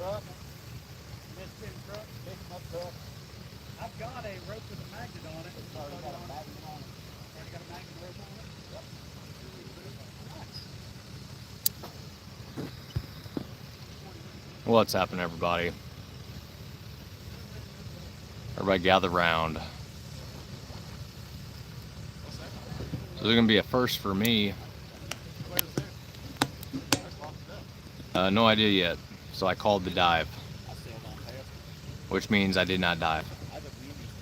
truck. Missing truck. Pick him up truck. I've got a rope with a magnet on it. It's already got a magnet on it. Already got a magnet rope on it? Yep. What's happening, everybody? Everybody gather round. So there's gonna be a first for me. No idea yet. So I called the dive, which means I did not dive,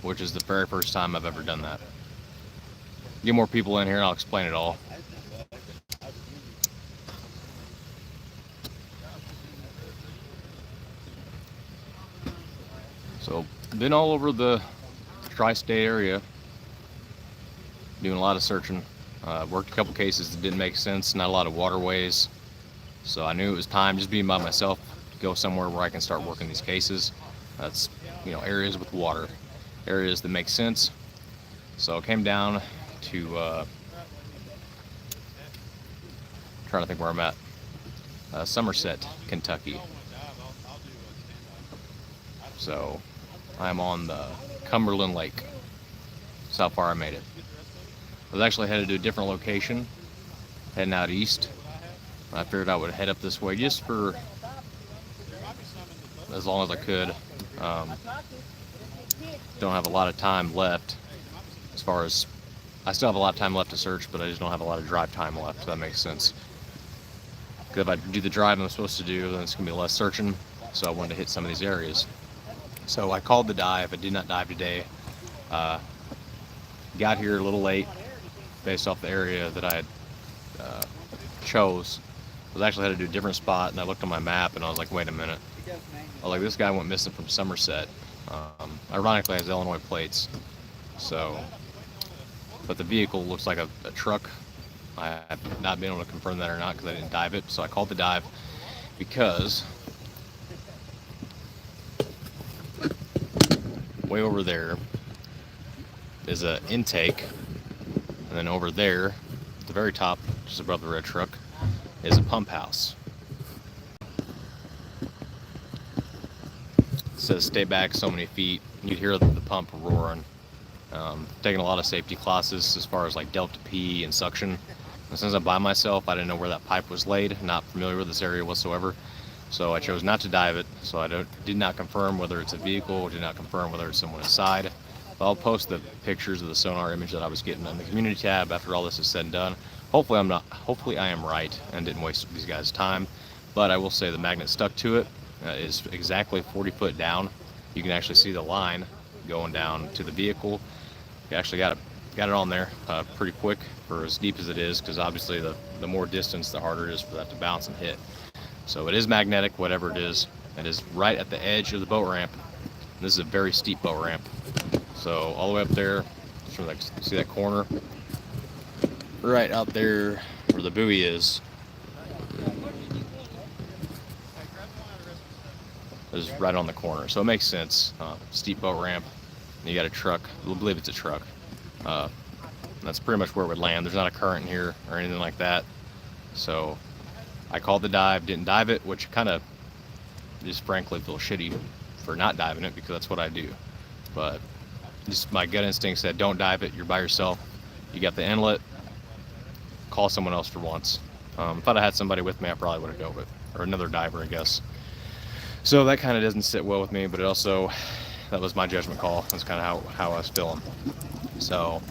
which is the very first time I've ever done that. Get more people in here and I'll explain it all. So, been all over the tri-state area, doing a lot of searching. Worked a couple cases that didn't make sense, not a lot of waterways. So I knew it was time, just being by myself, to go somewhere where I can start working these cases. That's, areas with water, areas that make sense. So I came down to, trying to think where I'm at, Somerset, Kentucky. So I'm on the Cumberland Lake. That's how far I made it. I was actually headed to a different location, heading out east. I figured I would head up this way just for as long as I could. Don't have a lot of time left, as far as I still have a lot of time left to search, but I just don't have a lot of drive time left, if that makes sense. Because if I do the drive I'm supposed to do, then it's going to be less searching, so I wanted to hit some of these areas. So I called the dive. I did not dive today. Got here a little late based off the area that I had chose. I was actually had to do a different spot, and I looked on my map and I was like, wait a minute. I was like, this guy went missing from Somerset. Ironically, has Illinois plates. So, but the vehicle looks like a truck. I have not been able to confirm that or not because I didn't dive it. So I called the dive because way over there is an intake, and then over there at the very top, just above the red truck, is a pump house. It says stay back so many feet. You'd hear the pump roaring. Taking a lot of safety classes as far as like Delta P and suction. And since I'm by myself, I didn't know where that pipe was laid. Not familiar with this area whatsoever. So I chose not to dive it. So I did not confirm whether it's a vehicle, did not confirm whether it's someone inside. But I'll post the pictures of the sonar image that I was getting in the community tab after all this is said and done. Hopefully I am right and didn't waste these guys' time. But I will say the magnet stuck to it is exactly 40 foot down. You can actually see the line going down to the vehicle. You actually got it on there pretty quick for as deep as it is, because obviously the more distance, the harder it is for that to bounce and hit. So it is magnetic, whatever it is. It is right at the edge of the boat ramp. This is a very steep boat ramp. So all the way up there, see that corner? Right out there where the buoy is right on the corner. So it makes sense. Steep boat ramp. You got a truck. I believe it's a truck. That's pretty much where it would land. There's not a current here or anything like that. So I called the dive, didn't dive it, which kind of just frankly feel shitty for not diving it, because that's what I do. But just my gut instinct said, don't dive it. You're by yourself. You got the inlet. Call someone else for once. If I'd have had somebody with me, I probably would have gone with, or another diver, I guess. So that kind of doesn't sit well with me, but it also, that was my judgment call. That's kind of how I was feeling. So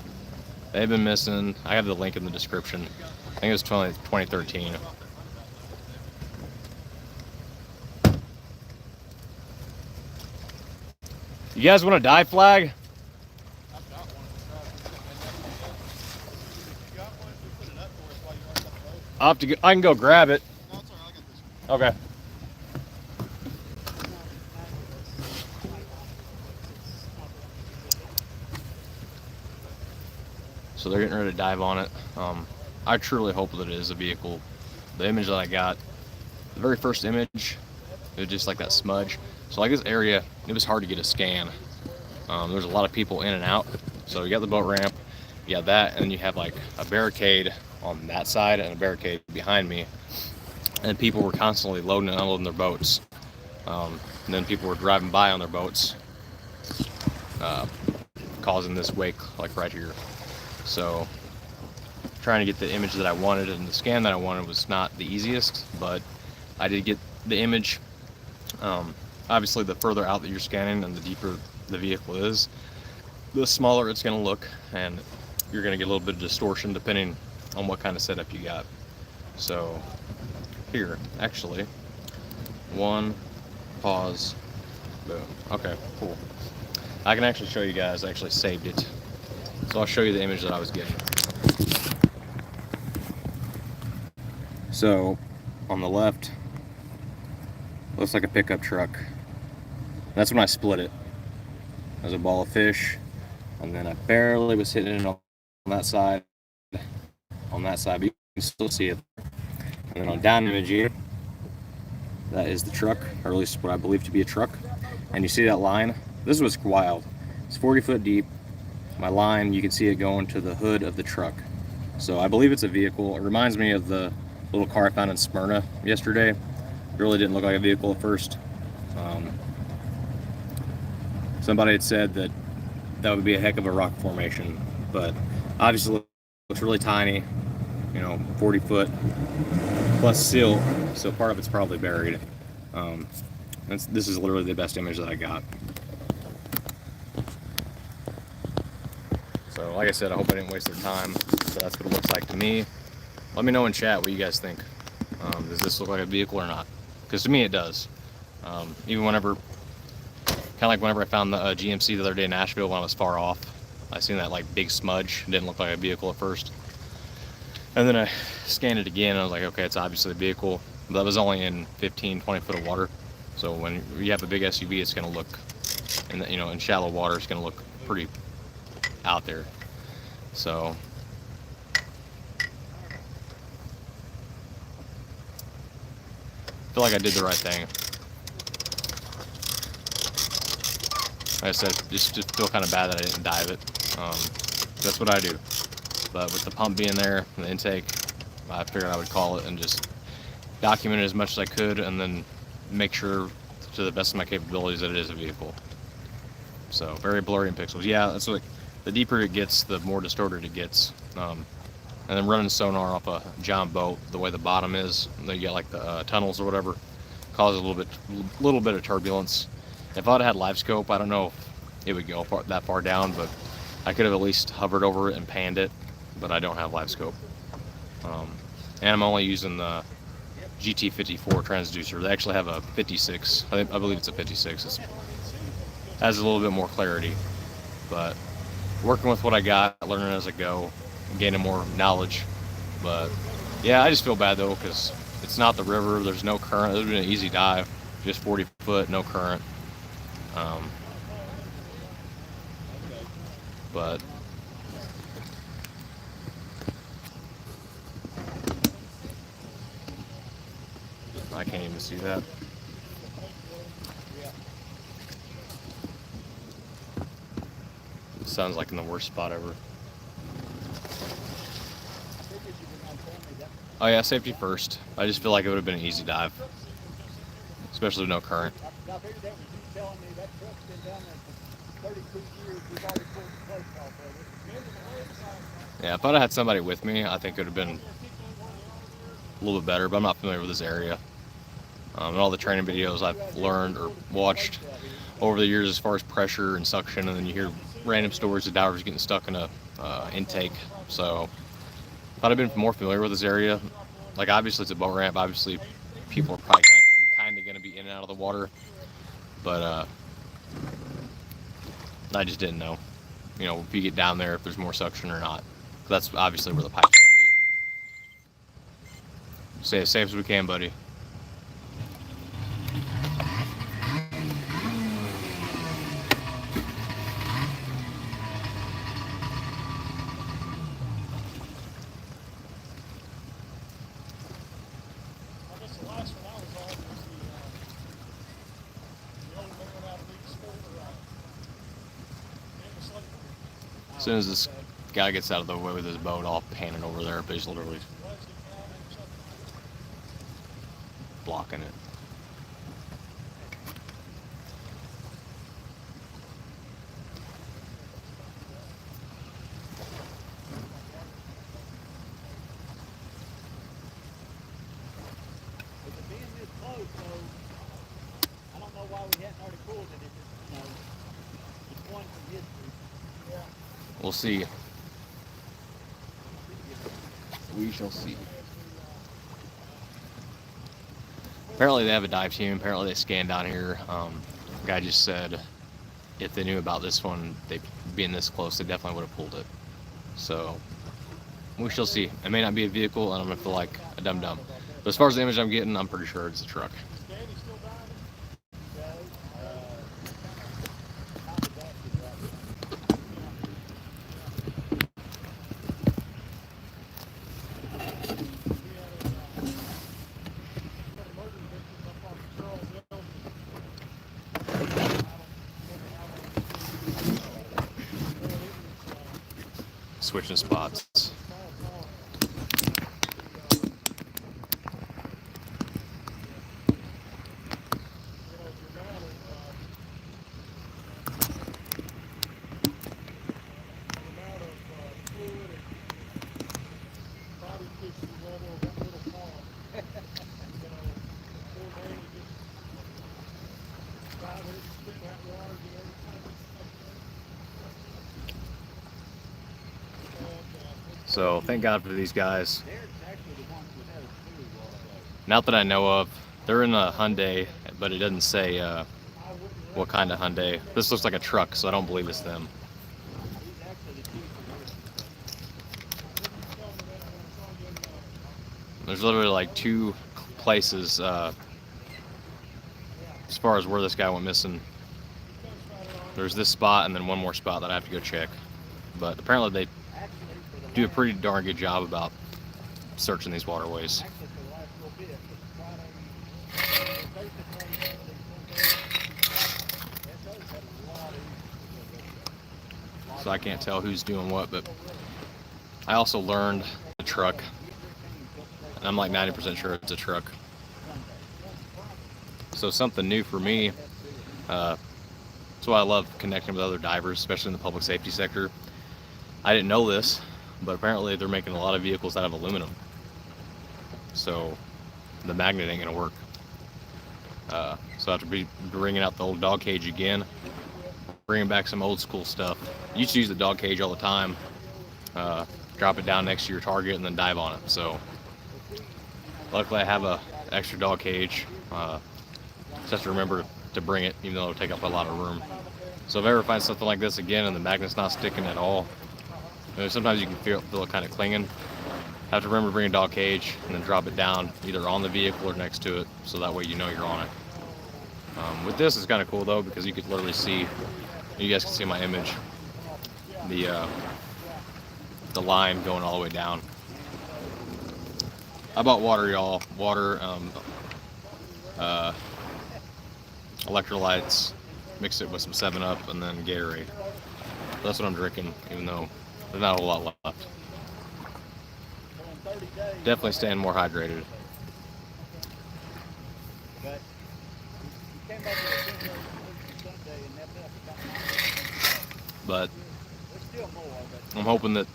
they've been missing. I have the link in the description. I think it was 2013. You guys want a dive flag? I can go grab it. Okay. So they're getting ready to dive on it. I truly hope that it is a vehicle. The image that I got, the very first image, it was just like that smudge. So like this area, it was hard to get a scan. There's a lot of people in and out. So you got the boat ramp, you got that, and then you have like a barricade on that side and a barricade behind me. And people were constantly loading and unloading their boats. And then people were driving by on their boats, uh, causing this wake like right here. So trying to get the image that I wanted, and the scan that I wanted was not the easiest, but I did get the image. Obviously, the further out that you're scanning and the deeper the vehicle is, the smaller it's going to look, and you're going to get a little bit of distortion depending on what kind of setup you got. So here, actually, one, pause, boom. Okay, cool. I can actually show you guys. I actually saved it, so I'll show you the image that I was getting. So on the left, looks like a pickup truck. That's when I split it. There's a ball of fish, and then I barely was hitting it on that side, but you can still see it. And then on down image here, that is the truck, or at least what I believe to be a truck. And you see that line? This was wild. It's 40 foot deep. My line, you can see it going to the hood of the truck. So I believe it's a vehicle. It reminds me of the little car I found in Smyrna yesterday. It really didn't look like a vehicle at first. Somebody had said that would be a heck of a rock formation, but obviously it looks really tiny, 40 foot plus silt, so part of it's probably buried. This is literally the best image that I got. So like I said, I hope I didn't waste their time, but that's what it looks like to me. Let me know in chat what you guys think. Does this look like a vehicle or not? Because to me it does. Even whenever I found the GMC the other day in Nashville when I was far off, I seen that like big smudge. It didn't look like a vehicle at first. And then I scanned it again and I was like, okay, it's obviously a vehicle. But that was only in 15, 20 foot of water. So when you have a big SUV, it's going to look, in shallow water, it's going to look pretty out there. So I feel like I did the right thing. Like I said, just feel kind of bad that I didn't dive it. That's what I do. But with the pump being there, and the intake, I figured I would call it and just document it as much as I could, and then make sure to the best of my capabilities that it is a vehicle. So very blurry in pixels. Yeah, that's like the deeper it gets, the more distorted it gets. And then running sonar off a giant boat, the way the bottom is, you get like the tunnels or whatever, causes a little bit of turbulence. If I'd had live scope, I don't know if it would go that far down, but I could have at least hovered over it and panned it, but I don't have live scope. And I'm only using the GT54 transducer. They actually have a 56. I believe it's a 56. It has a little bit more clarity, but working with what I got, learning as I go, gaining more knowledge. But yeah, I just feel bad though, because it's not the river. There's no current. It would have been an easy dive, just 40 foot, no current. But I can't even see that. Sounds like in the worst spot ever. Oh yeah, safety first. I just feel like it would have been an easy dive, especially with no current. Yeah, if I'd have had somebody with me, I think it would have been a little bit better, but I'm not familiar with this area. And all the training videos I've learned or watched over the years as far as pressure and suction, and then you hear random stories of divers getting stuck in a intake. So if I'd have been more familiar with this area, like obviously it's a boat ramp, obviously people are probably kind of going to be in and out of the water, but I just didn't know, if you get down there, if there's more suction or not. That's obviously where the pipe's going to be. Stay as safe as we can, buddy. As soon as this guy gets out of the way with his boat, I'll pan it over there, but he's literally blocking it. so I don't know why we hadn't already pulled it. It's one from history. Yeah. We'll see. We shall see. Apparently they have a dive team. Apparently they scanned down here. The guy just said if they knew about this one, they being this close, they definitely would have pulled it. So we shall see. It may not be a vehicle, and I'm gonna feel like a dum-dum. But as far as the image I'm getting, I'm pretty sure it's a truck. Switching spots. So thank God for these guys. Not that I know of. They're in a Hyundai, but it doesn't say what kind of Hyundai. This looks like a truck, so I don't believe it's them. There's literally like two places as far as where this guy went missing. There's this spot and then one more spot that I have to go check. But apparently they do a pretty darn good job about searching these waterways. So I can't tell who's doing what, but I also learned a truck, and I'm like 90% sure it's a truck. So something new for me. That's why I love connecting with other divers, especially in the public safety sector. I didn't know this, but apparently they're making a lot of vehicles out of aluminum. So the magnet ain't gonna work. So I have to be bringing out the old dog cage again, bringing back some old school stuff. You used to use the dog cage all the time, drop it down next to your target and then dive on it. So luckily I have a extra dog cage. Just have to remember to bring it, even though it'll take up a lot of room. So if I ever find something like this again and the magnet's not sticking at all, sometimes you can feel it kind of clinging. Have to remember to bring a dog cage and then drop it down either on the vehicle or next to it, so that way you know you're on it. With this, it's kind of cool though, because you could literally see, you guys can see my image, the line going all the way down. I bought water, y'all. Water, electrolytes, mix it with some 7-Up and then Gatorade. That's what I'm drinking, even though there's not a whole lot left. Definitely staying more hydrated. But I'm hoping that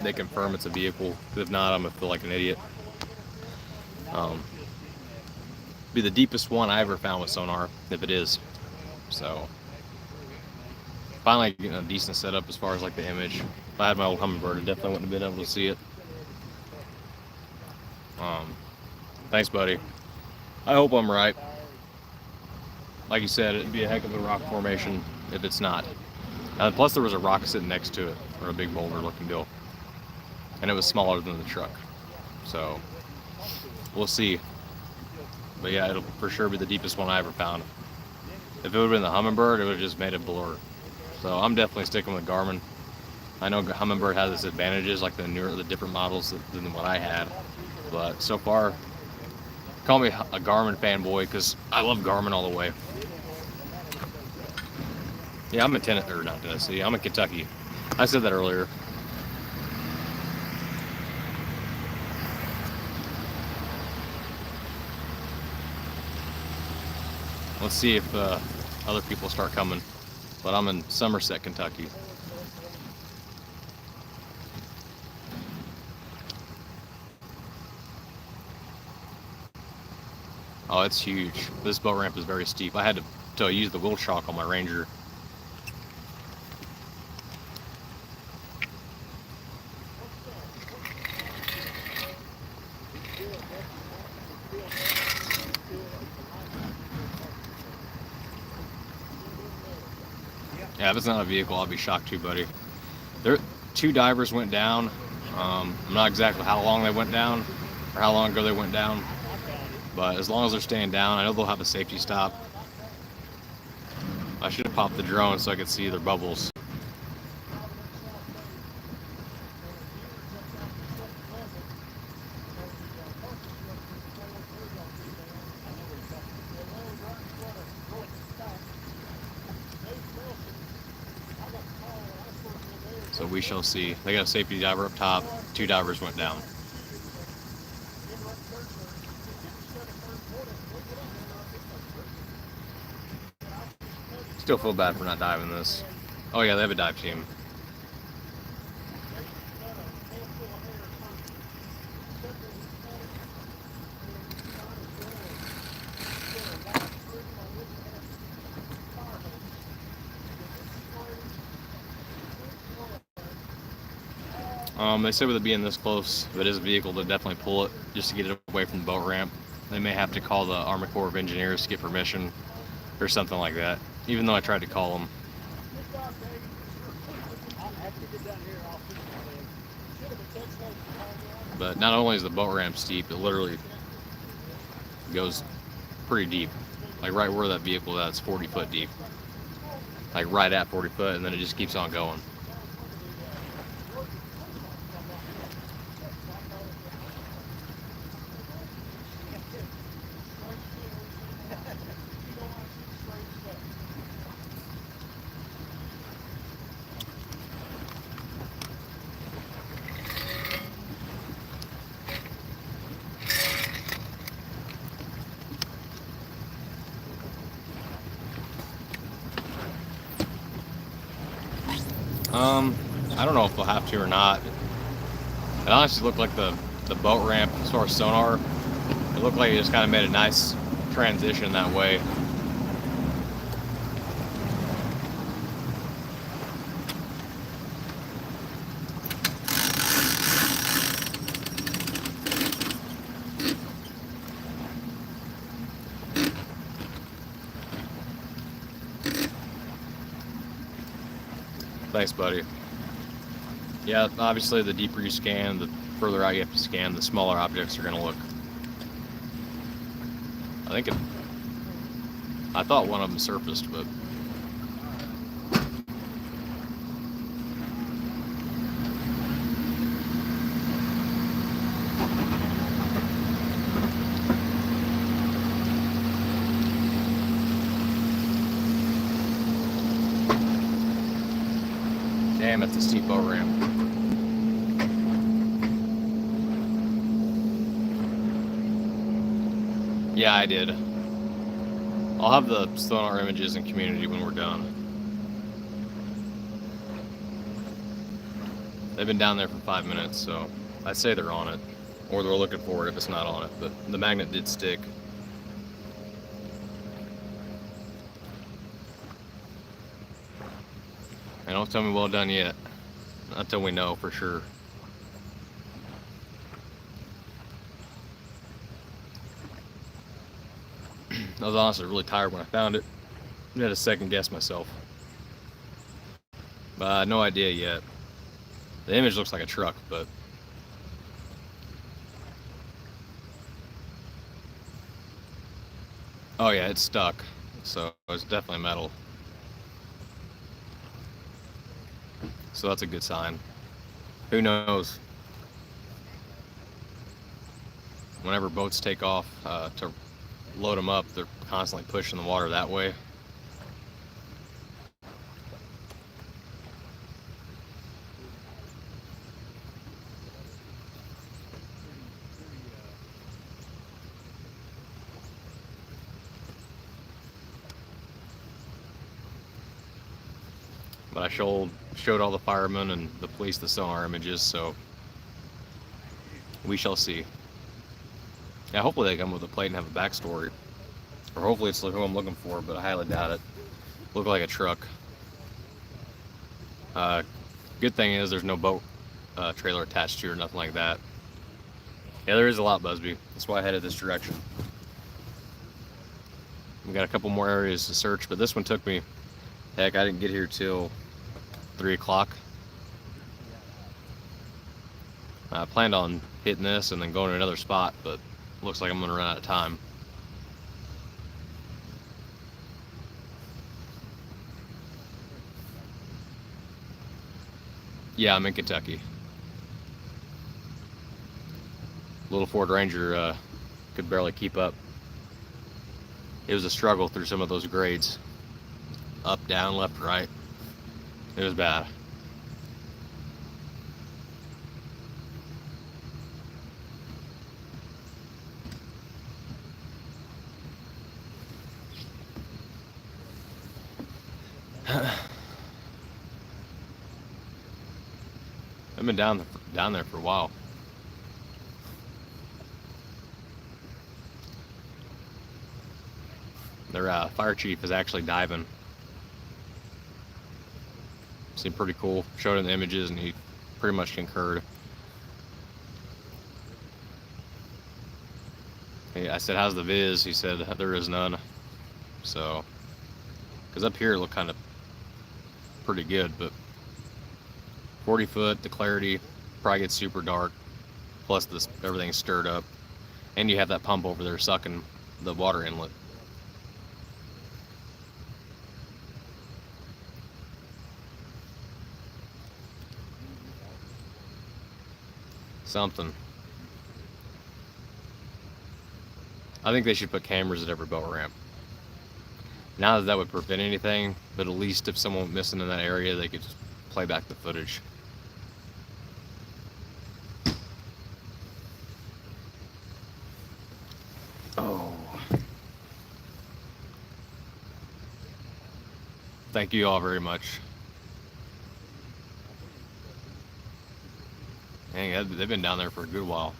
they confirm it's a vehicle. If not, I'm gonna feel like an idiot. Be the deepest one I ever found with sonar, if it is. So finally getting a decent setup as far as like the image. If I had my old Humminbird, I definitely wouldn't have been able to see it. Thanks, buddy. I hope I'm right. Like you said, it'd be a heck of a rock formation if it's not. Plus there was a rock sitting next to it, or a big boulder looking deal. And it was smaller than the truck. So we'll see. But yeah, it'll for sure be the deepest one I ever found. If it would have been the Humminbird, it would have just made it blur. So I'm definitely sticking with Garmin. I know Humminbird has its advantages, like the different models than what I had. But so far, call me a Garmin fanboy, because I love Garmin all the way. Yeah, I'm in Tennessee. I'm in Kentucky. I said that earlier. Let's see if other people start coming. But I'm in Somerset, Kentucky. Oh, it's huge. This boat ramp is very steep. I had to use the wheel shock on my Ranger. Yeah, if it's not a vehicle, I'll be shocked too, buddy. There, two divers went down. I'm not exactly how long they went down or how long ago they went down, but as long as they're staying down, I know they'll have a safety stop. I should have popped the drone so I could see their bubbles. So we shall see. They got a safety diver up top. Two divers went down. Still feel bad for not diving this. Oh yeah, they have a dive team. They said with it being this close, if it is a vehicle, to definitely pull it just to get it away from the boat ramp. They may have to call the Army Corps of Engineers to get permission or something like that, even though I tried to call them. But not only is the boat ramp steep, it literally goes pretty deep. Like right where that vehicle is, that's 40 foot deep. Like right at 40 foot, and then it just keeps on going. I don't know if they'll have to or not. It honestly looked like the boat ramp, as far as sonar, it looked like it just kind of made a nice transition that way. Thanks, buddy. Yeah, obviously the deeper you scan, the further out you have to scan, the smaller objects are going to look. I thought one of them surfaced, but damn, it's a steep boat ramp. Yeah, I did. I'll have the sonar images in community when we're done. They've been down there for 5 minutes, so I'd say they're on it. Or they're looking for it if it's not on it, but the magnet did stick. And don't tell me well done yet. Not until we know for sure. I was honestly really tired when I found it. I had to second guess myself. But I had no idea yet. The image looks like a truck, but oh yeah, it's stuck. So it's definitely metal. So that's a good sign. Who knows? Whenever boats take off to load them up, they're constantly pushing the water that way. But I showed all the firemen and the police the sonar images, so we shall see. Yeah, hopefully they come with a plate and have a backstory. Or hopefully it's who I'm looking for, but I highly doubt it. Look like a truck. Uh, Good thing is there's no boat trailer attached to it or nothing like that. Yeah, there is a lot, Busby. That's why I headed this direction. We got a couple more areas to search, but this one took me. Heck, I didn't get here till 3 o'clock. I planned on hitting this and then going to another spot, but looks like I'm going to run out of time. Yeah, I'm in Kentucky. Little Ford Ranger could barely keep up. It was a struggle through some of those grades. Up, down, left, right. It was bad. I've been down there for a while. Their fire chief is actually diving. Seemed pretty cool. Showed him the images and he pretty much concurred. I said, "How's the viz?" He said, "There is none." So, because up here it looked kind of pretty good, but 40 foot, the clarity probably gets super dark. Plus this everything's stirred up, and you have that pump over there sucking the water inlet. Something. I think they should put cameras at every boat ramp. Not that that would prevent anything, but at least if someone went missing in that area, they could just play back the footage. Oh. Thank you all very much. Dang, they've been down there for a good while.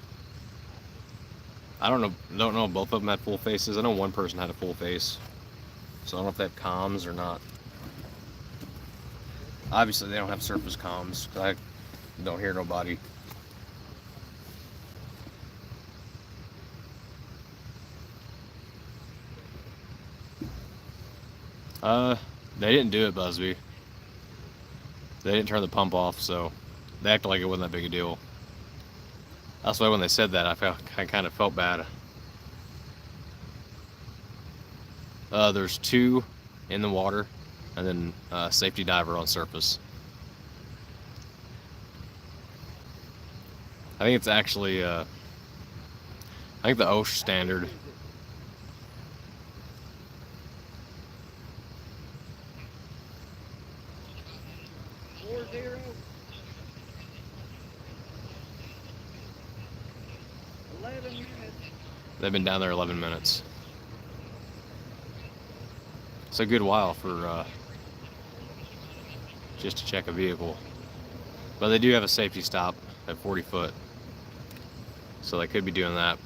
I don't know if both of them had full faces. I know one person had a full face. So I don't know if they have comms or not. Obviously they don't have surface comms, because I don't hear nobody. They didn't do it, Busby. They didn't turn the pump off, so they acted like it wasn't that big a deal. That's why when they said that, I kind of felt bad. There's 2 in the water, and then safety diver on surface. I think it's actually, I think the OSH standard. They've been down there 11 minutes. It's a good while for just to check a vehicle. But they do have a safety stop at 40 foot. So they could be doing that.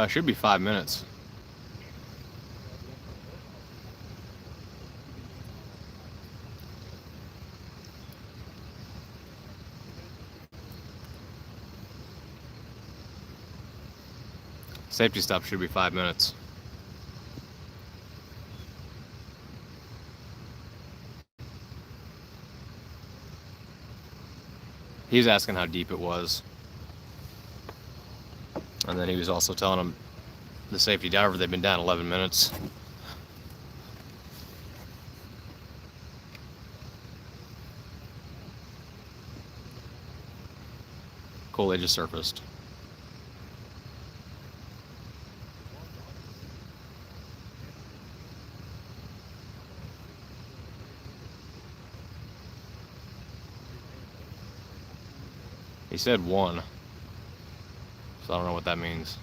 Should be 5 minutes. Safety stop should be 5 minutes. He was asking how deep it was. And then he was also telling him, the safety diver, they've been down 11 minutes. Cool, they just surfaced. He said 1. So I don't know what that means.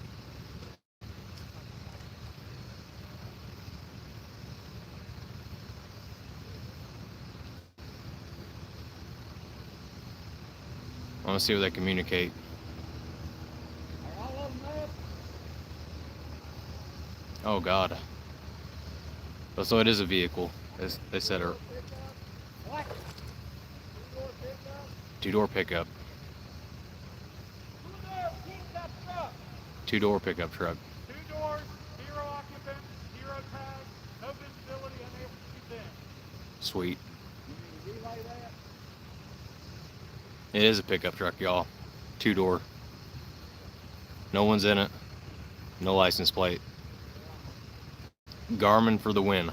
want to see what they communicate. Are all of them up? Oh God. Oh, so it is a vehicle, as they said, or What? two-door pickup. Two-door pickup truck. 2 doors, 0 occupants, 0 tags, no visibility, unable to be seen. Sweet. You need to relay that? It is a pickup truck, y'all. Two-door. No one's in it. No license plate. Garmin for the win.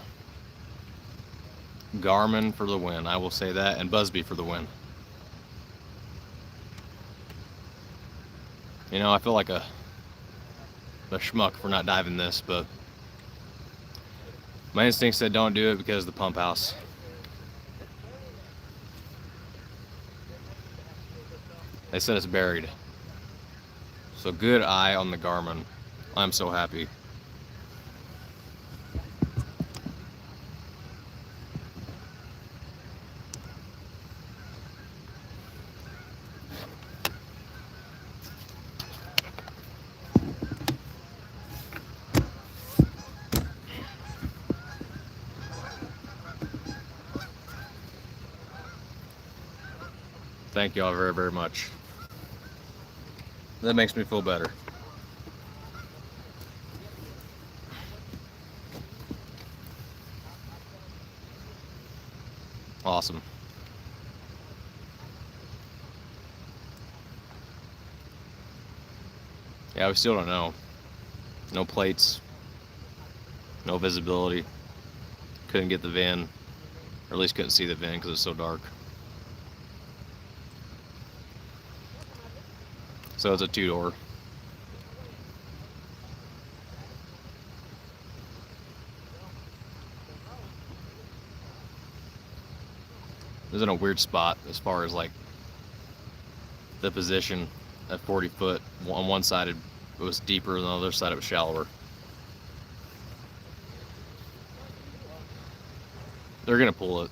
Garmin for the win. I will say that, and Busby for the win. You know, I feel like a schmuck for not diving this, but my instinct said don't do it because of the pump house. They said it's buried. So good eye on the Garmin. I'm so happy. Thank y'all very, very much. That makes me feel better. Awesome. Yeah, we still don't know. No plates. No visibility. Couldn't get the VIN. Or at least couldn't see the VIN because it's so dark. So it's a two-door. It was in a weird spot as far as like the position at 40 foot. On one side it was deeper, and on the other side it was shallower. They're gonna pull it.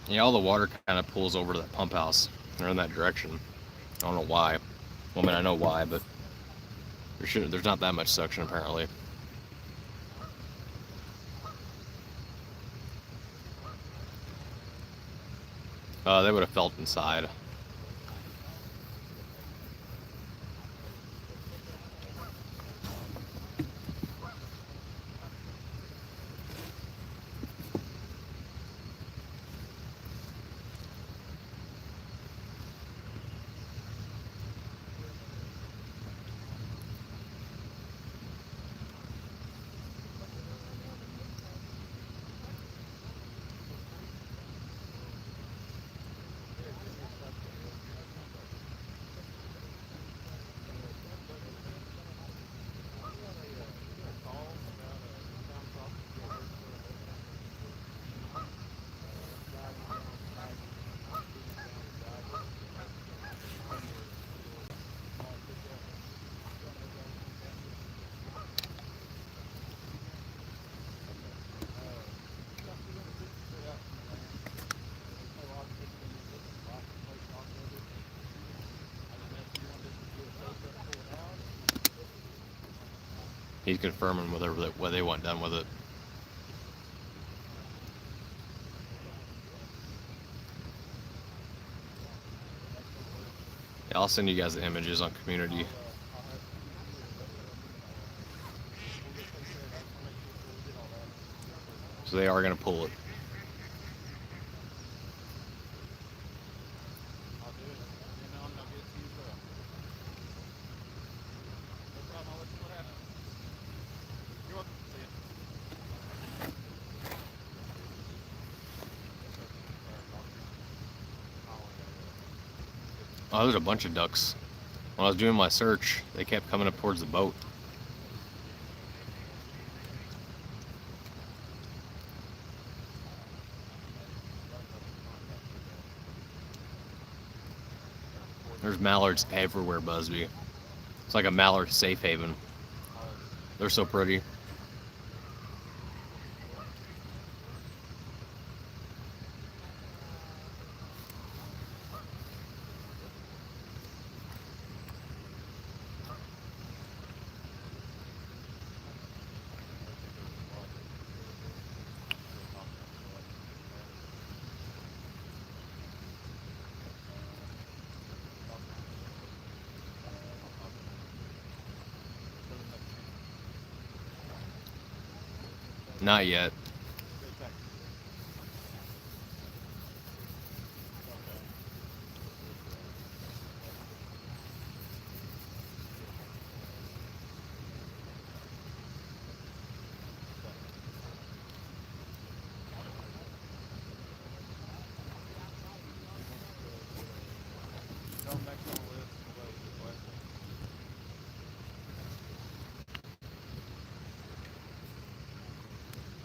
Yeah, all the water kind of pulls over to that pump house. They're in that direction. I don't know why. Well, I mean, I know why, but there's not that much suction apparently. They would have felt inside. He's confirming whether they want done with it. Yeah, I'll send you guys the images on community. So they are going to pull it. Oh, there's a bunch of ducks. When I was doing my search, they kept coming up towards the boat. There's mallards everywhere, Busby. It's like a mallard safe haven. They're so pretty. Not yet.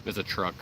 It's a truck.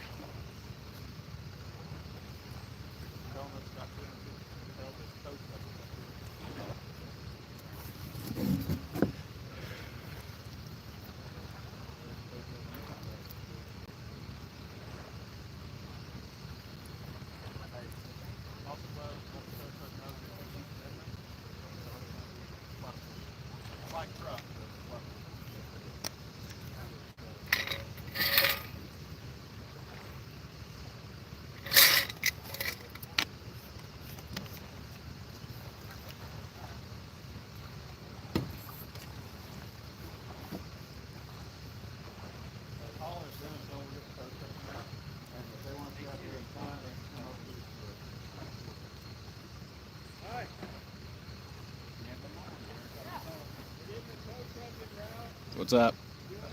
What's up?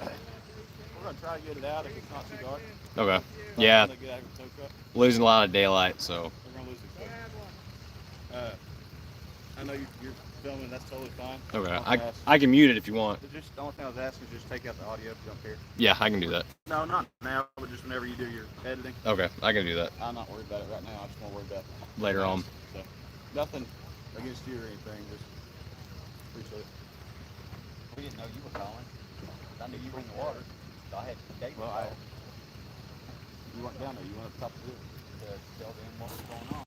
We're gonna try to get it out if it's not too dark. Okay. Yeah. Get out of the tow truck. Losing a lot of daylight, so. We're gonna lose it. I know you're filming. That's totally fine. Okay. I can mute it if you want. Just the only thing I was asking is just take out the audio if you don't care. Yeah, I can do that. No, not now, but just whenever you do your editing. Okay, I can do that. I'm not worried about it right now. I just want to worry about it later on. So, nothing against you or anything. Just appreciate it. We didn't know you were calling. I knew you were in the water. So I had Dave. Well, you weren't down there. You went up top of the roof to tell them what was going on.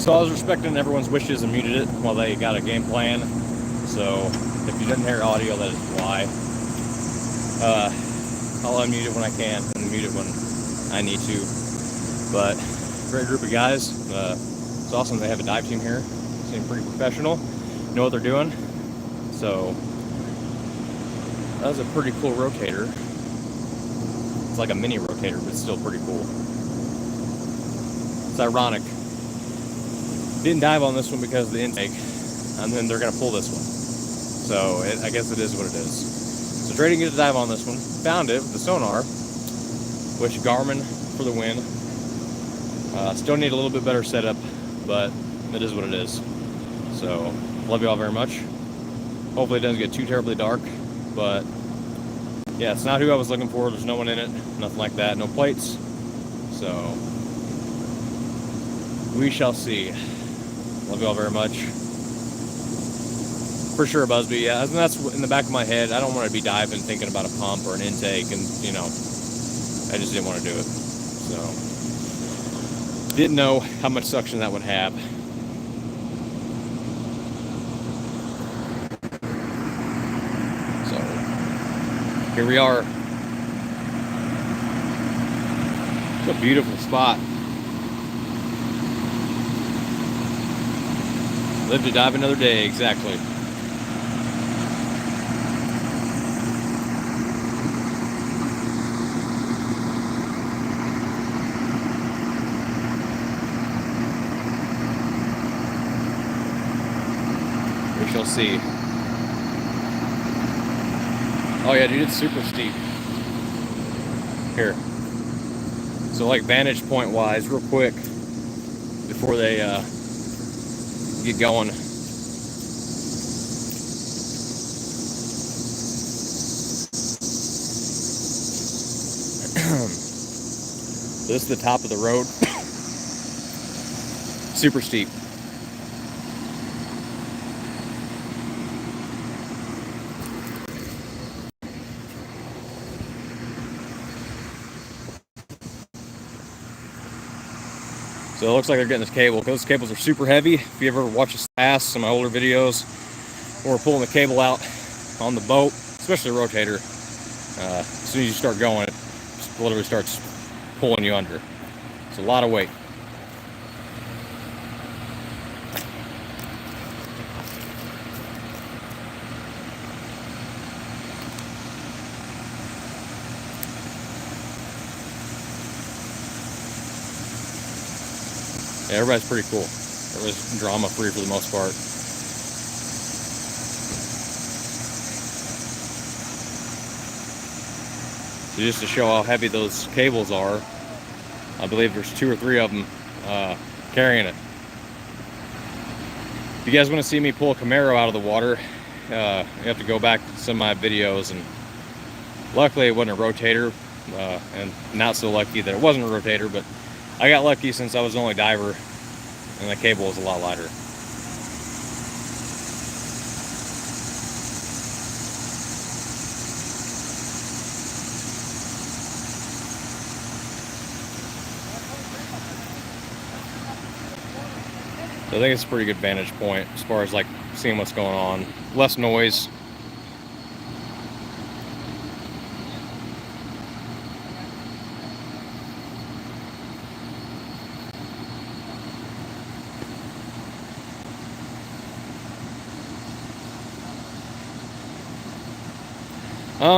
So I was respecting everyone's wishes and muted it while they got a game plan. So if you didn't hear audio, that is why. I'll unmute it when I can and mute it when I need to. But great group of guys. It's awesome they have a dive team here. Seem pretty professional, know what they're doing. So that was a pretty cool rotator. It's like a mini rotator, but it's still pretty cool. It's ironic. Didn't dive on this one because of the intake, and then they're gonna pull this one. So I guess it is what it is. So trading get a dive on this one. Found it with the sonar, which Garmin for the win. Still need a little bit better setup, but it is what it is. So love you all very much. Hopefully it doesn't get too terribly dark, but yeah, it's not who I was looking for. There's no one in it, nothing like that, no plates. So we shall see. Love you all very much. For sure, Busby. Yeah, and that's in the back of my head. I don't want to be diving thinking about a pump or an intake, and you know, I just didn't want to do it. So didn't know how much suction that would have. So here we are. It's a beautiful spot. Live to dive another day, exactly. We shall see. Oh yeah, dude, it's super steep. Here. So like vantage point wise, real quick, before they get going. This is the top of the road. Super steep. So it looks like they're getting this cable. Those cables are super heavy. If you ever watch us past some of my older videos, when we're pulling the cable out on the boat, especially the rotator, as soon as you start going, it just literally starts pulling you under. It's a lot of weight. Yeah, everybody's pretty cool. Everybody's drama free for the most part. So just to show how heavy those cables are, I believe there's 2 or 3 of them carrying it. If you guys want to see me pull a Camaro out of the water, you have to go back to some of my videos, and luckily it wasn't a rotator, and not so lucky that it wasn't a rotator, but I got lucky since I was the only diver and the cable was a lot lighter. So I think it's a pretty good vantage point as far as like seeing what's going on. Less noise.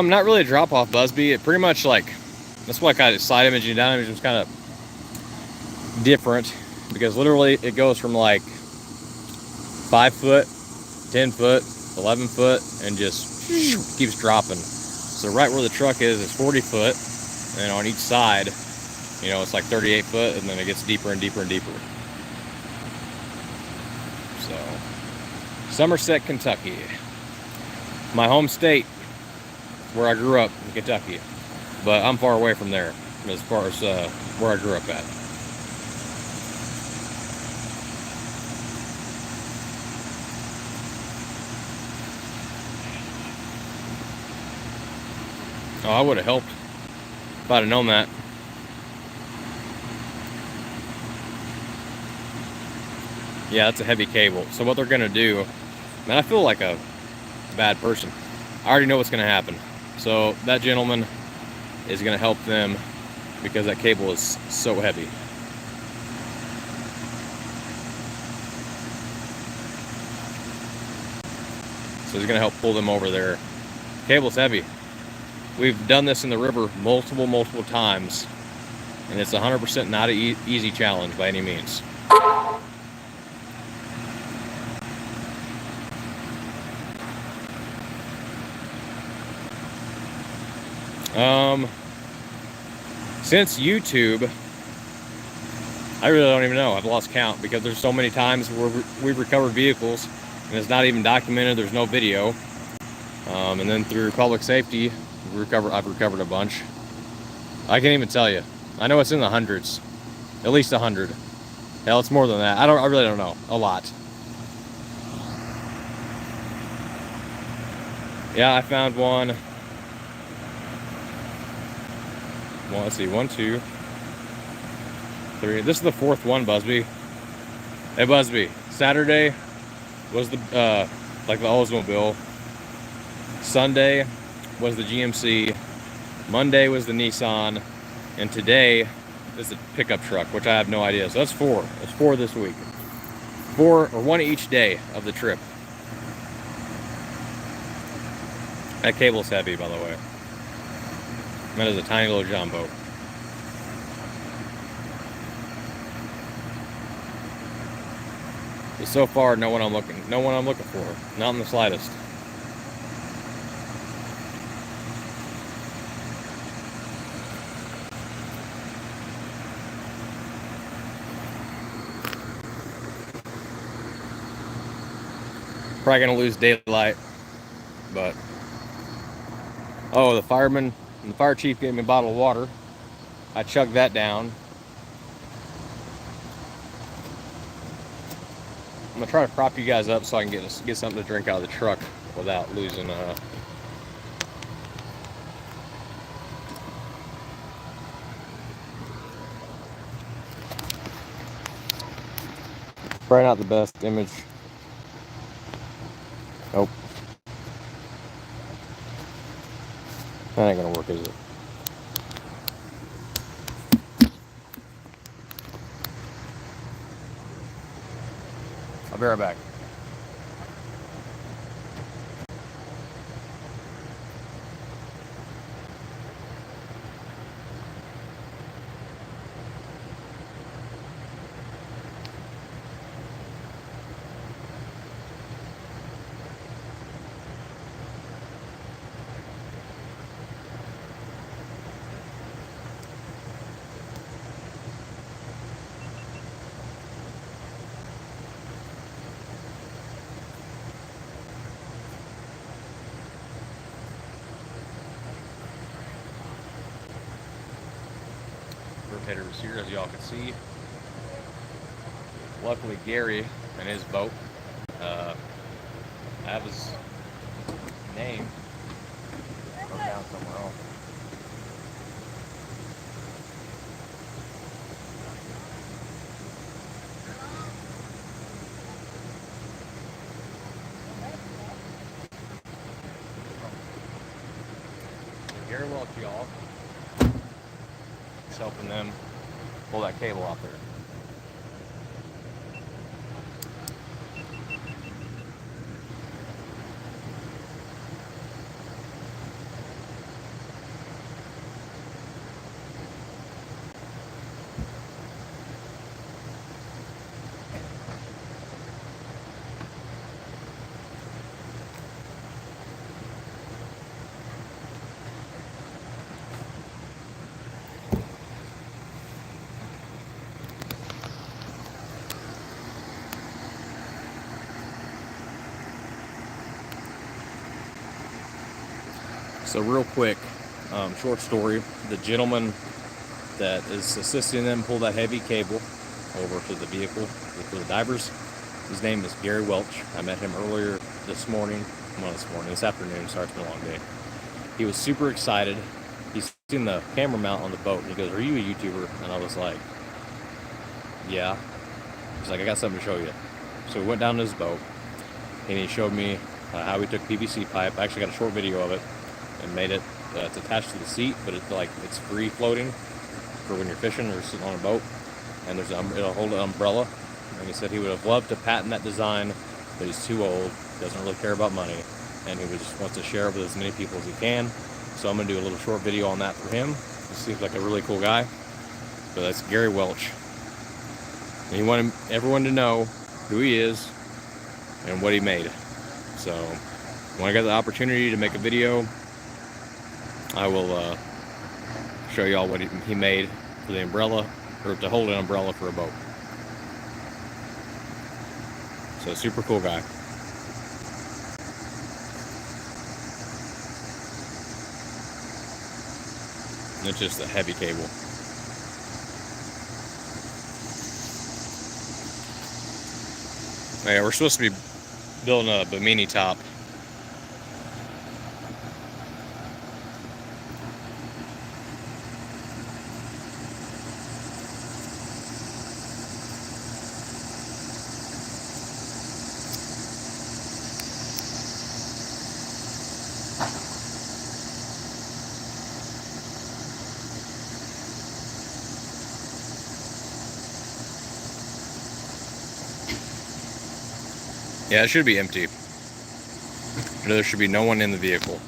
Not really a drop off, Busby. It pretty much like, that's why I kind of side imaging down imaging was kind of different, because literally it goes from like 5 foot, 10 foot, 11 foot, and just keeps dropping. So right where the truck is 40 foot, and on each side, you know, it's like 38 foot, and then it gets deeper and deeper and deeper. So, Somerset, Kentucky, my home state, where I grew up in Kentucky, but I'm far away from there as far as where I grew up at. Oh, I would have helped if I'd have known that. Yeah, that's a heavy cable. So what they're gonna do, man, I feel like a bad person. I already know what's gonna happen. So that gentleman is gonna help them because that cable is so heavy. So he's gonna help pull them over there. Cable's heavy. We've done this in the river multiple times, and it's 100% not an easy challenge by any means. Since YouTube, I really don't even know. I've lost count because there's so many times where we've recovered vehicles and it's not even documented. There's no video. And then through public safety, I've recovered a bunch. I can't even tell you. I know it's in the hundreds, at least 100. Hell, it's more than that. I really don't know. A lot. Yeah, I found one. Well, let's see. 1, 2, 3. This is the 4th one, Busby. Hey, Busby. Saturday was the like the Oldsmobile. Sunday was the GMC. Monday was the Nissan, and today is the pickup truck, which I have no idea. So that's 4. That's 4 this week. 4 or 1 each day of the trip. That cable's heavy, by the way. That is a tiny little John boat. But so far, no one I'm looking for. Not in the slightest. Probably gonna lose daylight, but oh, the fireman and the fire chief gave me a bottle of water. I chugged that down. I'm gonna try to prop you guys up so I can get something to drink out of the truck without losing. Probably not the best image. Nope. That ain't gonna work, is it? I'll be right back. Rotator was here, as y'all can see. Luckily, Gary and his boat have his name wrote down somewhere else. Gary Welch, y'all. He's helping them pull that cable out there. So real quick, short story, the gentleman that is assisting them pull that heavy cable over to the vehicle for the divers, his name is Gary Welch. I met him earlier this afternoon, sorry, it's been a long day. He was super excited. He's seen the camera mount on the boat, and he goes, "Are you a YouTuber?" And I was like, "Yeah." He's like, "I got something to show you." So we went down to his boat, and he showed me how he took PVC pipe. I actually got a short video of it and made it. It's attached to the seat, but it's free floating for when you're fishing or sitting on a boat. And it'll hold an umbrella. And he said he would have loved to patent that design, but he's too old, doesn't really care about money, and he just wants to share it with as many people as he can. So I'm gonna do a little short video on that for him. He seems like a really cool guy. But that's Gary Welch. And he wanted everyone to know who he is and what he made. So when I get the opportunity to make a video, I will show y'all what he made for the umbrella, or to hold an umbrella for a boat. So super cool guy. And it's just a heavy cable. Yeah, we're supposed to be building a bimini top. Yeah, it should be empty. There should be no one in the vehicle.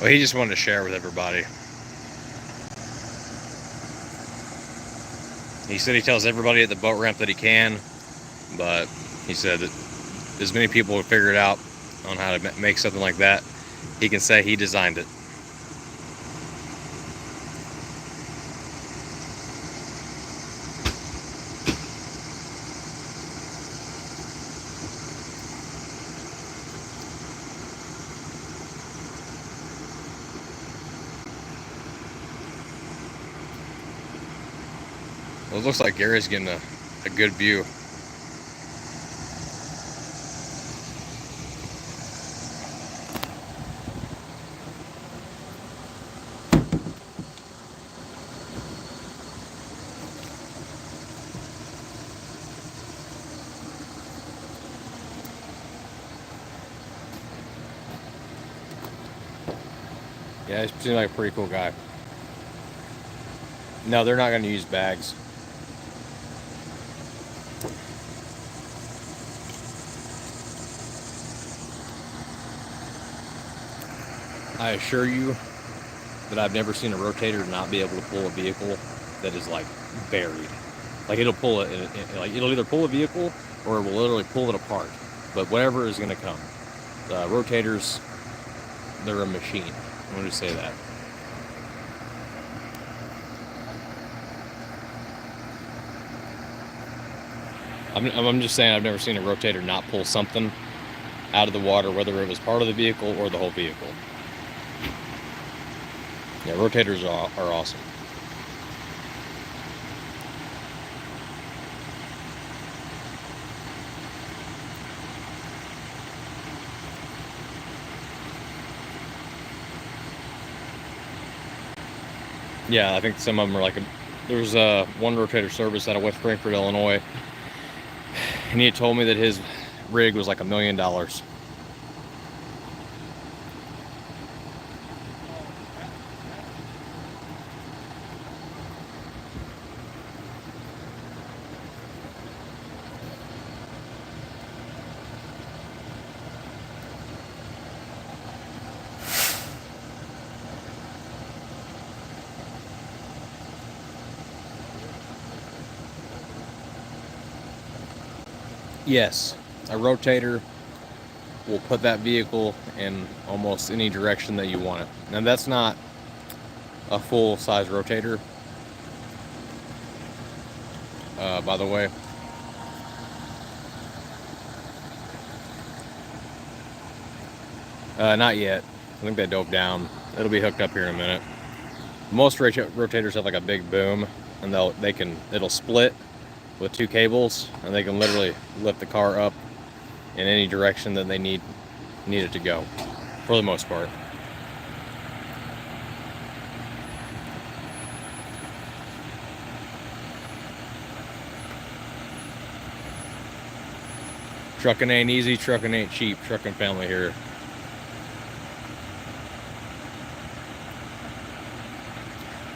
Well, he just wanted to share with everybody. He said he tells everybody at the boat ramp that he can, but he said that as many people have figured out on how to make something like that, he can say he designed it. Well, it looks like Gary's getting a good view. Yeah, he seems like a pretty cool guy. No, they're not going to use bags. I assure you that I've never seen a rotator not be able to pull a vehicle that is like buried. Like it'll pull it, like it'll either pull a vehicle or it will literally pull it apart. But whatever is going to come, the rotators, they're a machine. I'm going to say that. I'm just saying I've never seen a rotator not pull something out of the water, whether it was part of the vehicle or the whole vehicle. Yeah, rotators are awesome. Yeah, I think some of them are like there's one rotator service out of West Frankfort, Illinois, and he had told me that his rig was like $1 million. Yes, a rotator will put that vehicle in almost any direction that you want it. Now that's not a full-size rotator, by the way. Not yet. I think they dove down. It'll be hooked up here in a minute. Most rotators have like a big boom, and it'll split with two cables, and they can literally lift the car up in any direction that they need it to go, for the most part. Trucking ain't easy, trucking ain't cheap, trucking family here.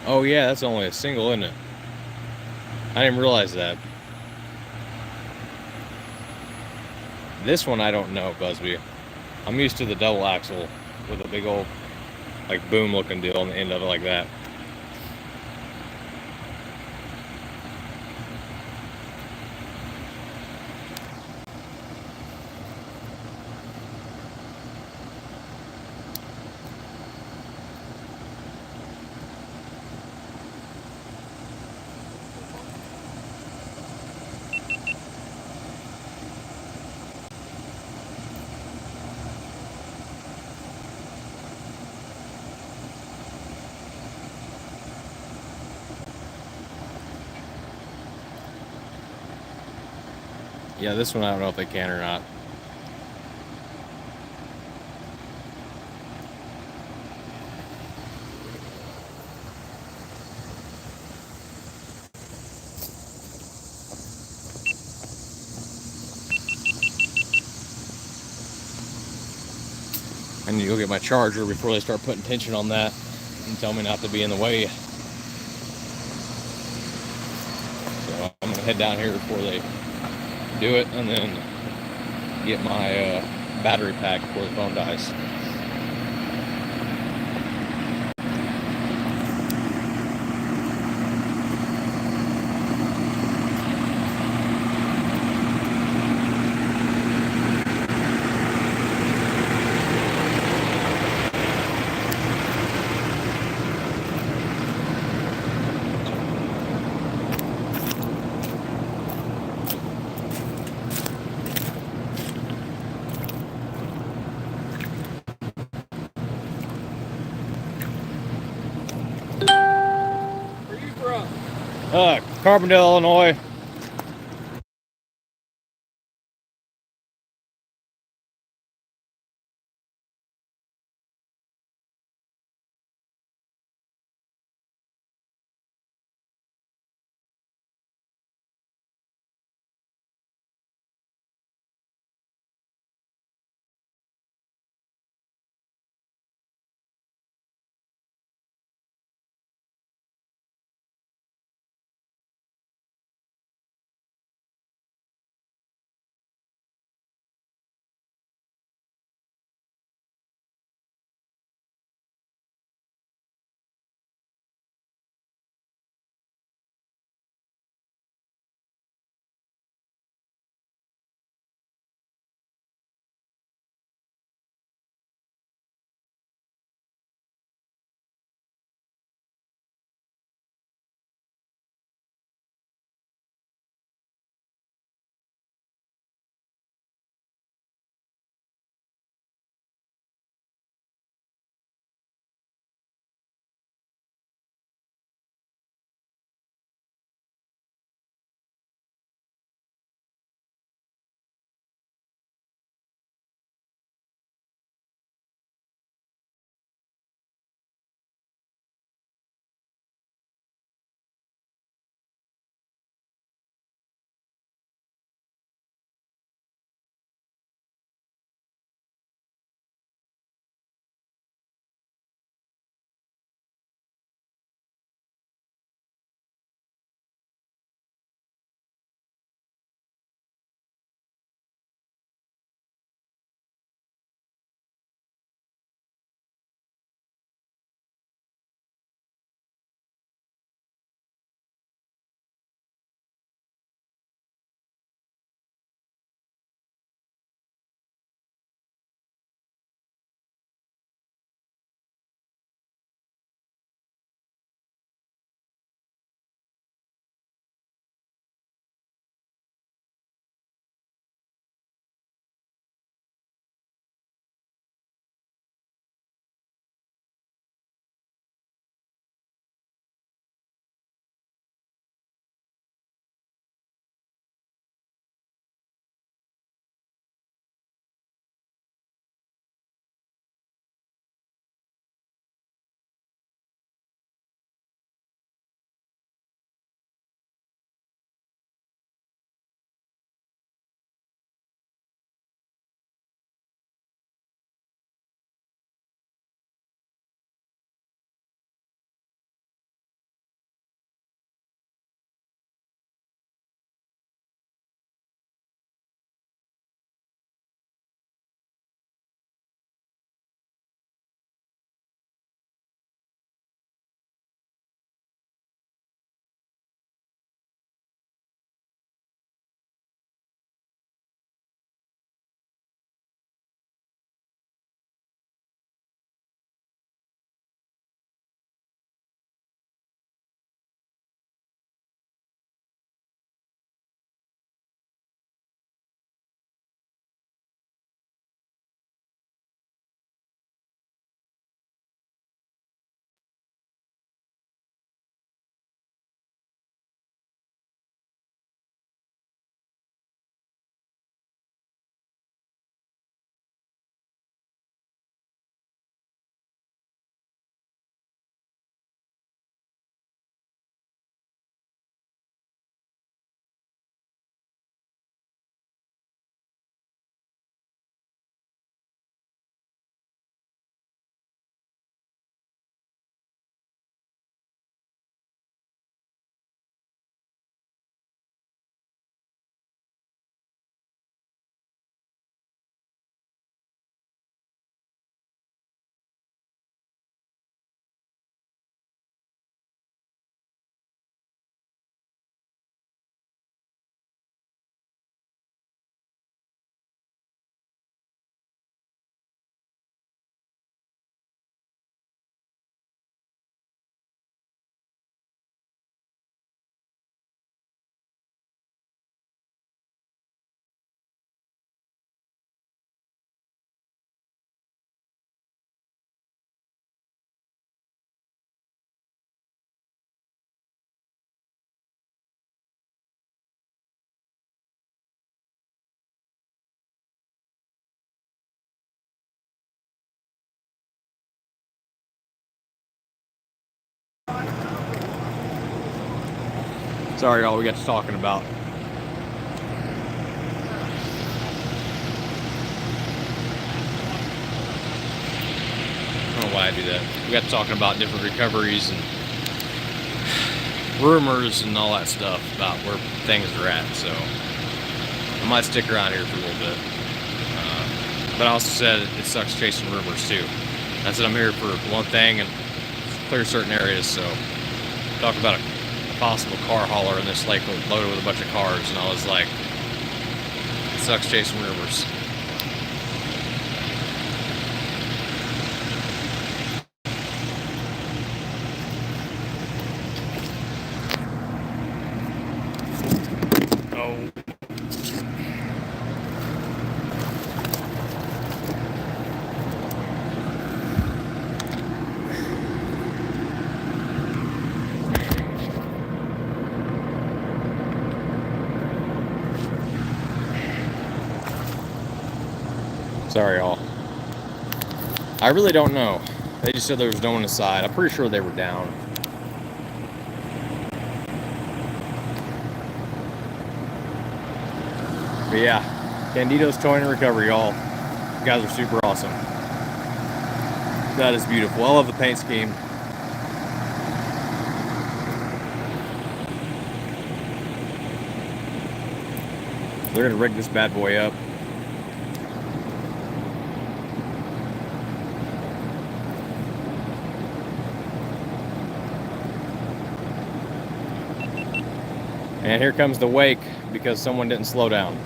Oh yeah, that's only a single, isn't it? I didn't realize that. This one I don't know, Busby. I'm used to the double axle with a big old like boom looking deal on the end of it like that. Yeah, this one I don't know if they can or not. I need to go get my charger before they start putting tension on that and tell me not to be in the way. So I'm gonna head down here before they do it, and then get my battery pack before the phone dies. Where you from? Carbondale, Illinois. Sorry, y'all, we got to talking about. I don't know why I do that. We got to talking about different recoveries and rumors and all that stuff about where things are at. So I might stick around here for a little bit. But I also said it sucks chasing rumors too. I said I'm here for one thing and clear certain areas. So talk about a possible car hauler in this lake loaded with a bunch of cars, and I was like, it sucks chasing rumors. Oh. Sorry, y'all. I really don't know. They just said there was no one inside. I'm pretty sure they were down. But yeah, Candido's Towing and Recovery, y'all. You guys are super awesome. That is beautiful. I love the paint scheme. They're gonna rig this bad boy up. And here comes the wake because someone didn't slow down.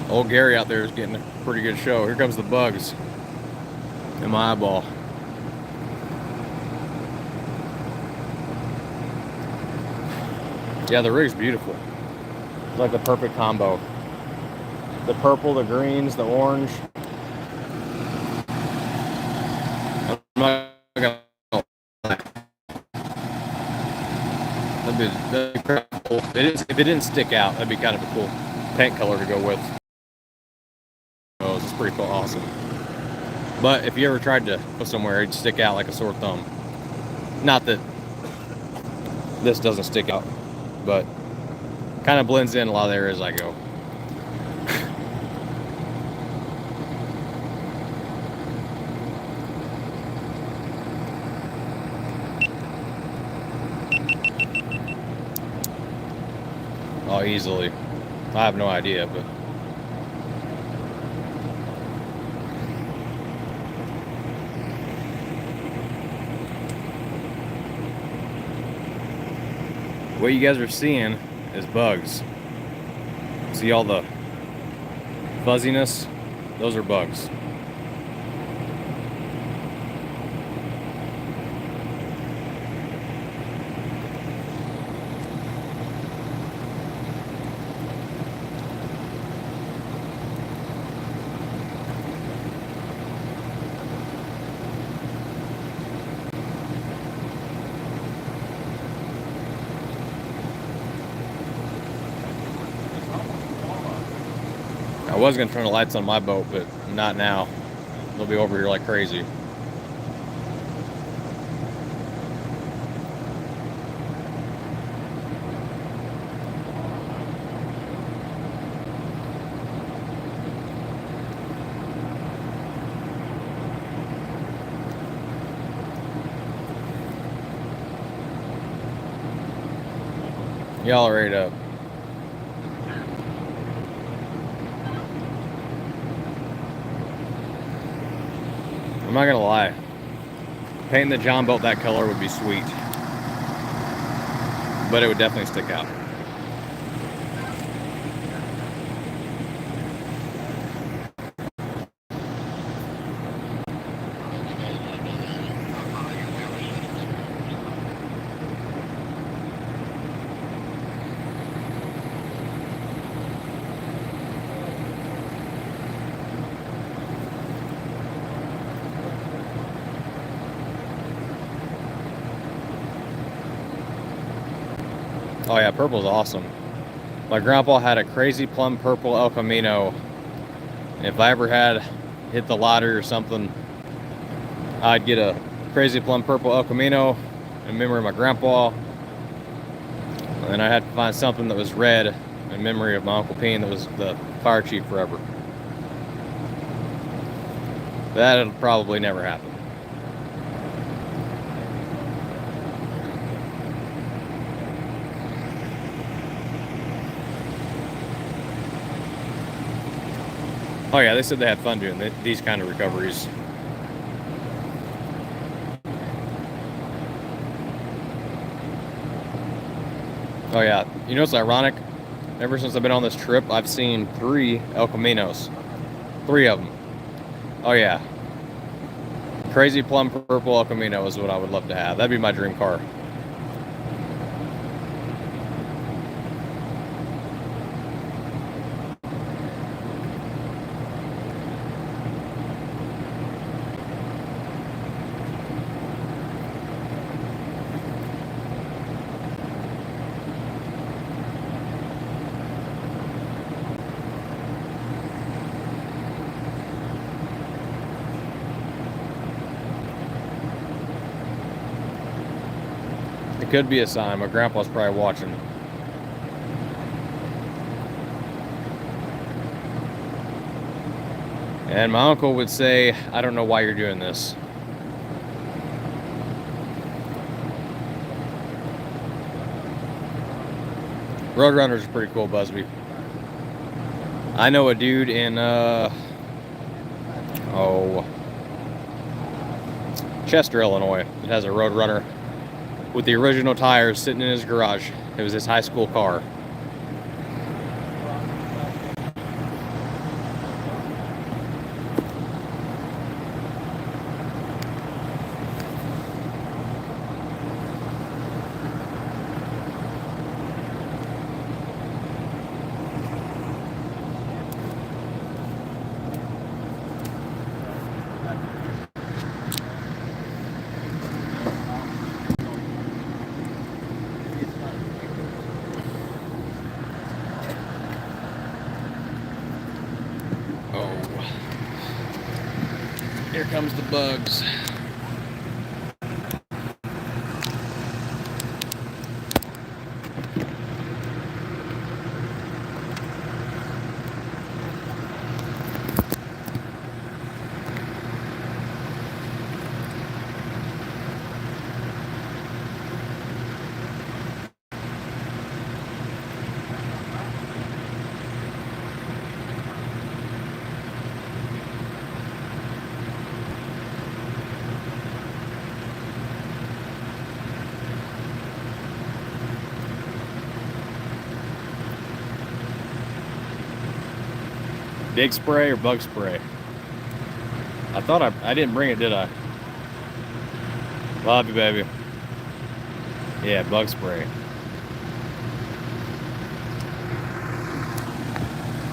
Old Gary out there is getting a pretty good show. Here comes the bugs in my eyeball. Yeah, the rig's beautiful. It's like the perfect combo. The purple, the greens, the orange. I'm not gonna lie. That'd be pretty cool. If it didn't stick out, that'd be kind of a cool paint color to go with. Oh, it's pretty cool, awesome. But if you ever tried to put somewhere, it'd stick out like a sore thumb. Not that this doesn't stick out, but kind of blends in a lot of the areas I go. Oh, easily. I have no idea, but what you guys are seeing is bugs. See all the fuzziness? Those are bugs. I was gonna turn the lights on my boat, but not now. They'll be over here like crazy. Y'all are right up. I'm not gonna lie, painting the John boat that color would be sweet, but it would definitely stick out. Oh yeah, purple's awesome. My grandpa had a crazy plum purple El Camino. If I ever had hit the lottery or something, I'd get a crazy plum purple El Camino in memory of my grandpa. And then I had to find something that was red in memory of my Uncle Peen that was the fire chief forever. That'll probably never happen. Oh yeah, they said they had fun doing these kind of recoveries. Oh yeah, you know what's ironic? Ever since I've been on this trip, I've seen 3 El Caminos. 3 of them. Oh yeah. Crazy plum purple El Camino is what I would love to have. That'd be my dream car. It could be a sign. My grandpa's probably watching. And my uncle would say, I don't know why you're doing this. Roadrunner's pretty cool, Busby. I know a dude in, Chester, Illinois, that has a Roadrunner with the original tires sitting in his garage. It was his high school car. Here comes the bugs. Big spray or bug spray? I thought I didn't bring it, did I? Love you, baby. Yeah, bug spray.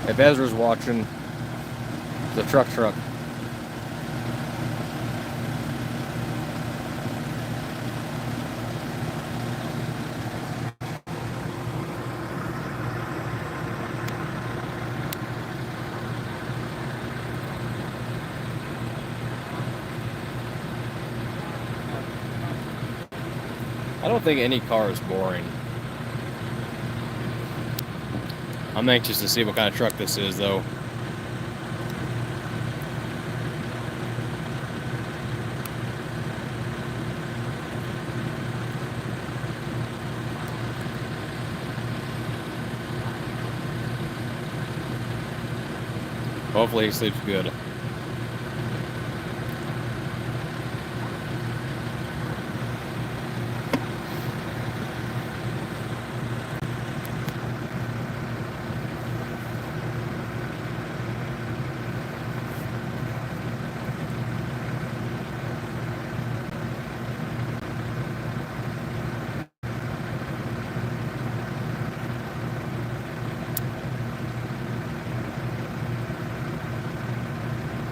If Ezra's watching, the truck. I don't think any car is boring. I'm anxious to see what kind of truck this is, though. Hopefully he sleeps good.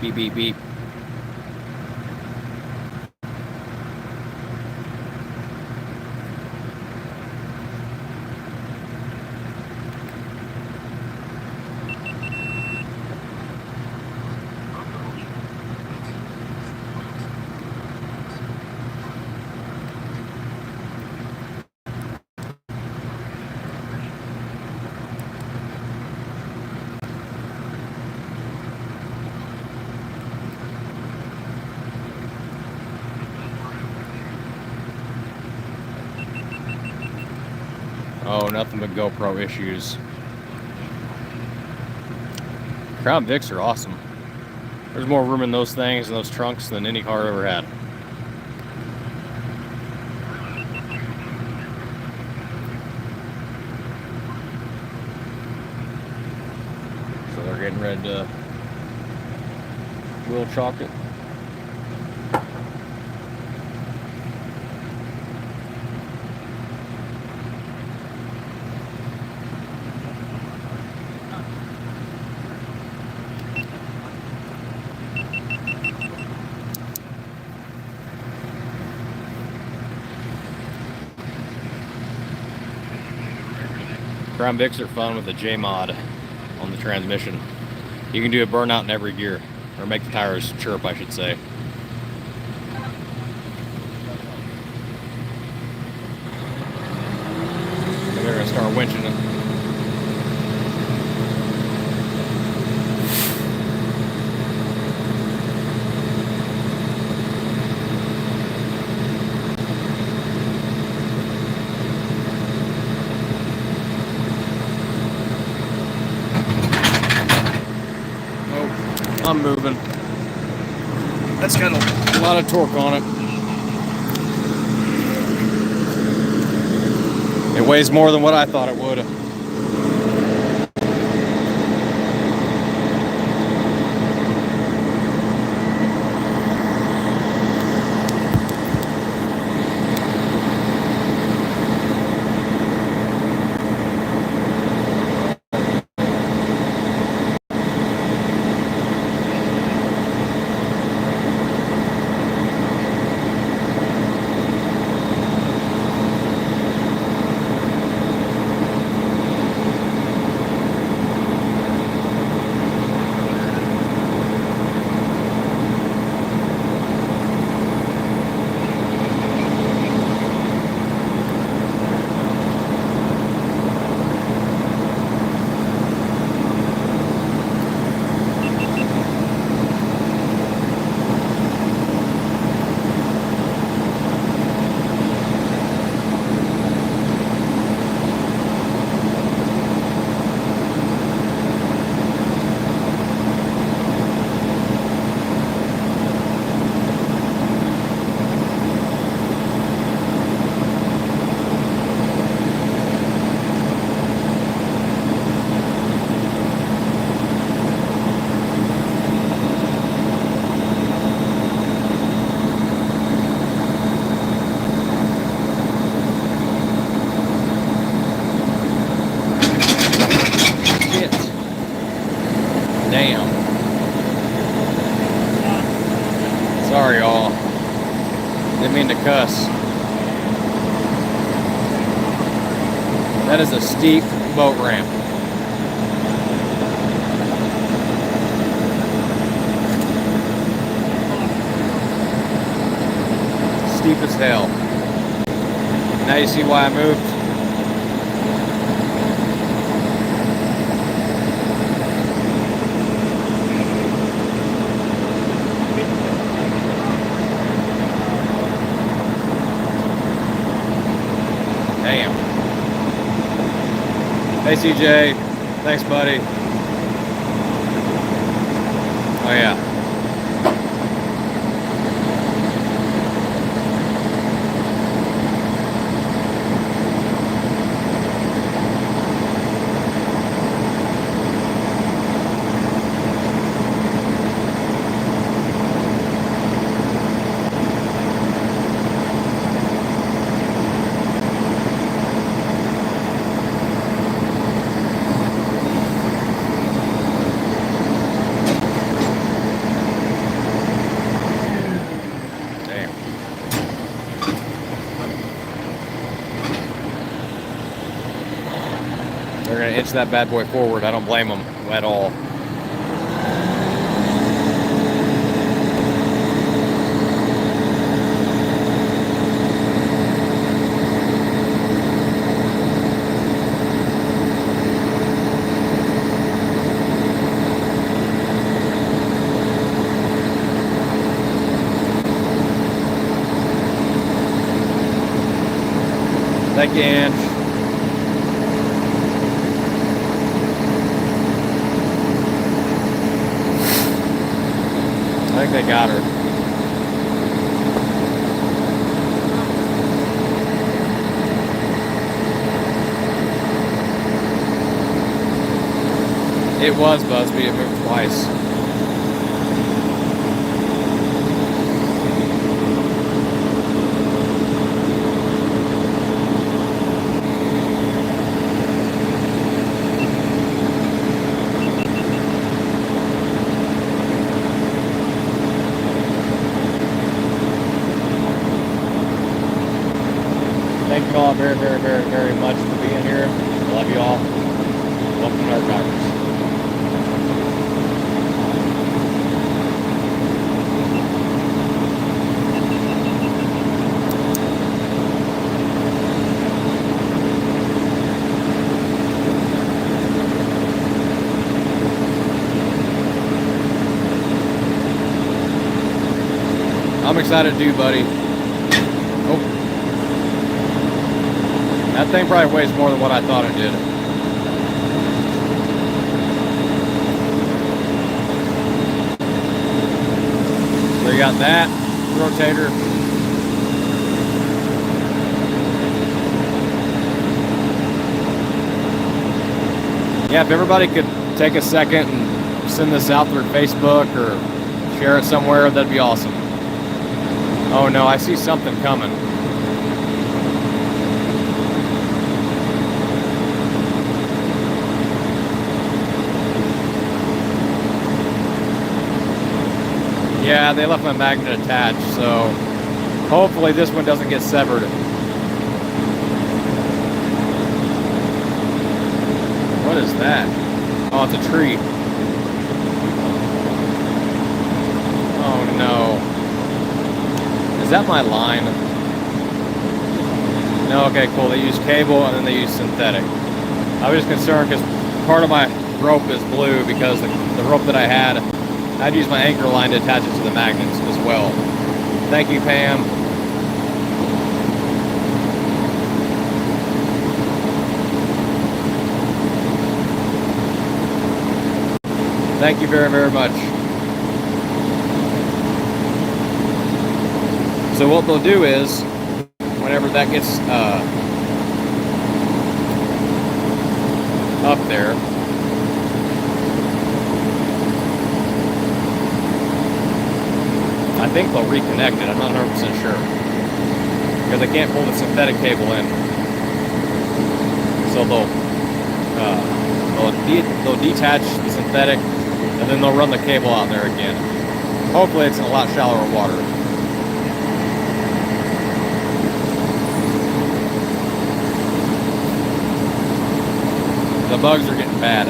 Beep, beep, beep. Oh, nothing but GoPro issues. Crown Vics are awesome. There's more room in those things and those trunks than any car ever had. So they're getting ready to wheel chalk it. Crown Vics are fun with a J-mod on the transmission. You can do a burnout in every gear, or make the tires chirp, I should say. And they're gonna start winching it. I'm moving. That's got a lot of torque on it. It weighs more than what I thought it would. Damn. Sorry, y'all. Didn't mean to cuss. That is a steep boat ramp. Steep as hell. Now you see why I moved? Damn. Hey CJ, thanks buddy. Oh yeah. They're going to inch that bad boy forward. I don't blame them at all. Thank you, Ange. I think they got her. It was Busby. It moved twice. Thank you all very, very, very, very much for being here. Love you all. Welcome to our drivers. I'm excited too, buddy. Oh. That thing probably weighs more than what I thought it did. So you got that rotator. Yeah, if everybody could take a second and send this out through Facebook or share it somewhere, that'd be awesome. Oh no, I see something coming. Yeah, they left my magnet attached, so hopefully this one doesn't get severed. What is that? Oh, it's a tree. Oh no. Is that my line? No, okay, cool. They use cable and then they use synthetic. I was just concerned because part of my rope is blue because the rope that I had, I'd use my anchor line to attach it to the magnets as well. Thank you, Pam. Thank you very, very much. So what they'll do is, whenever that gets up there, I think they'll reconnect it. I'm not 100% sure because I can't pull the synthetic cable in. So they'll detach the synthetic and then they'll run the cable out there again. Hopefully it's in a lot shallower water. The bugs are getting bad.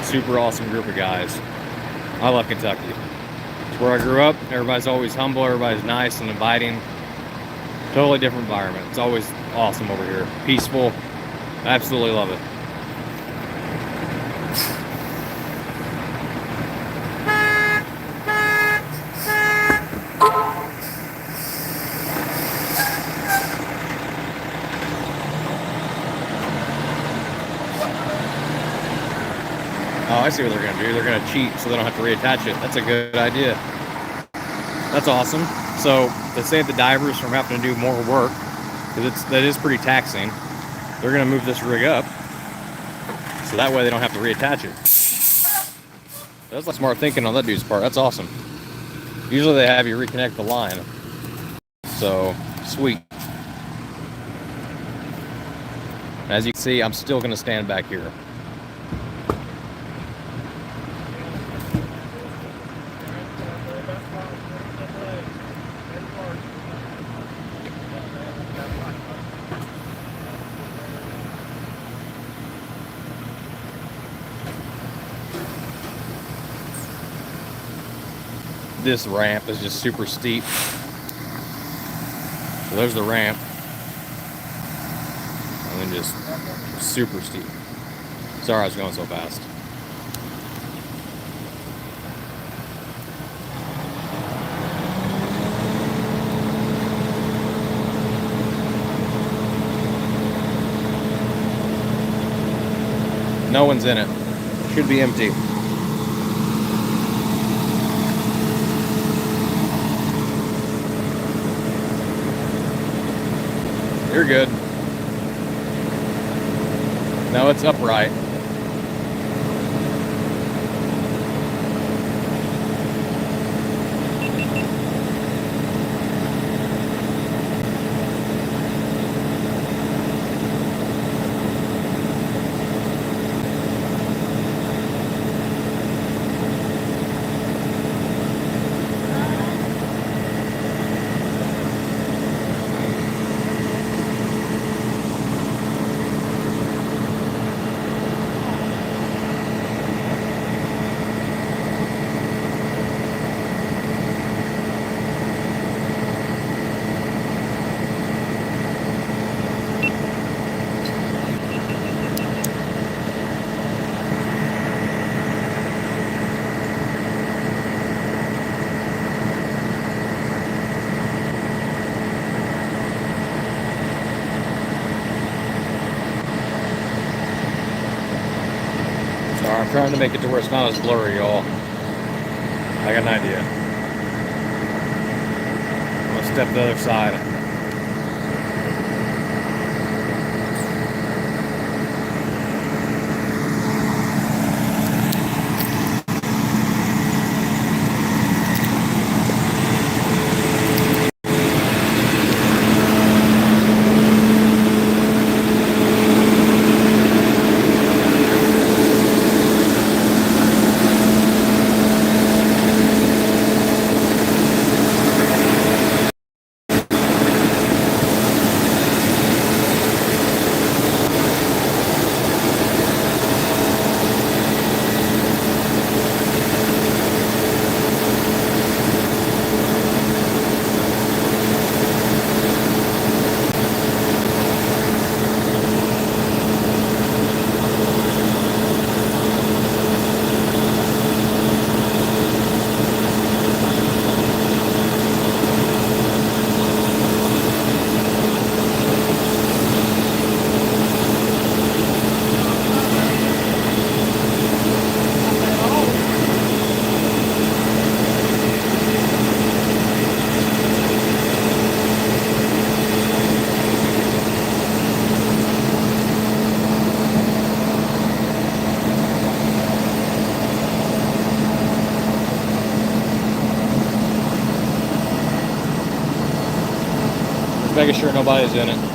Super awesome group of guys. I love Kentucky. It's where I grew up. Everybody's always humble. Everybody's nice and inviting. Totally different environment. It's always awesome over here. Peaceful. I absolutely love it. Oh, I see what they're going to do. They're going to cheat so they don't have to reattach it. That's a good idea. That's awesome. So to save the divers from having to do more work, because that is pretty taxing, they're going to move this rig up so that way they don't have to reattach it. That's like smart thinking on that dude's part. That's awesome. Usually they have you reconnect the line. So, sweet. As you can see, I'm still going to stand back here. This ramp is just super steep. So there's the ramp. And then just super steep. Sorry I was going so fast. No one's in it. Should be empty. You're good. No, it's upright. Sorry, I'm trying to make it to where it's not as blurry, y'all. I got an idea. I'm gonna step to the other side. Making sure nobody's in it.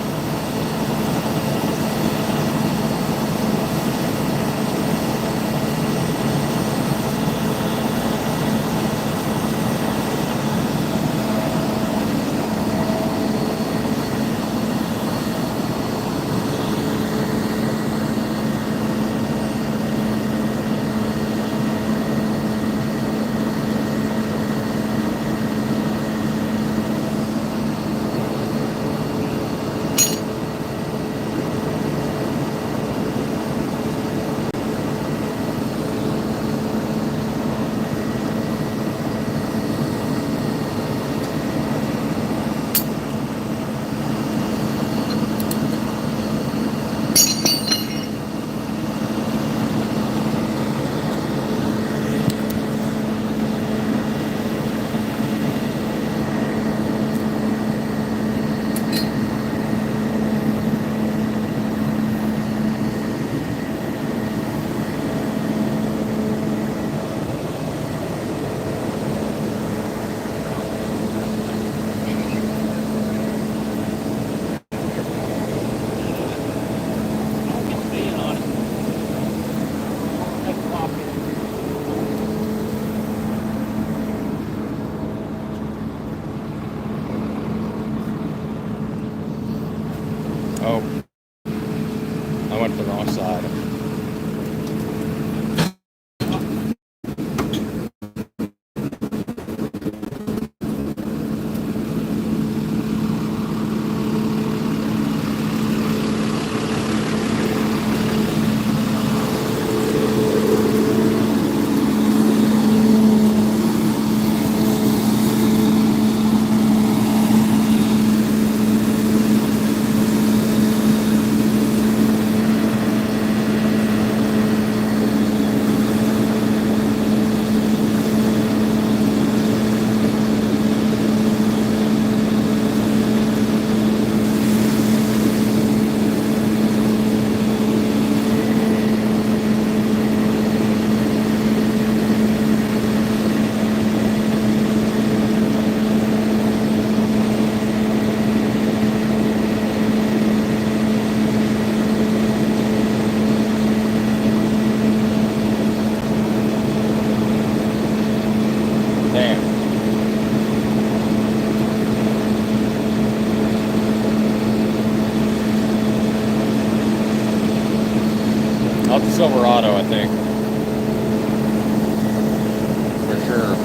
Off the Silverado, I think. For sure.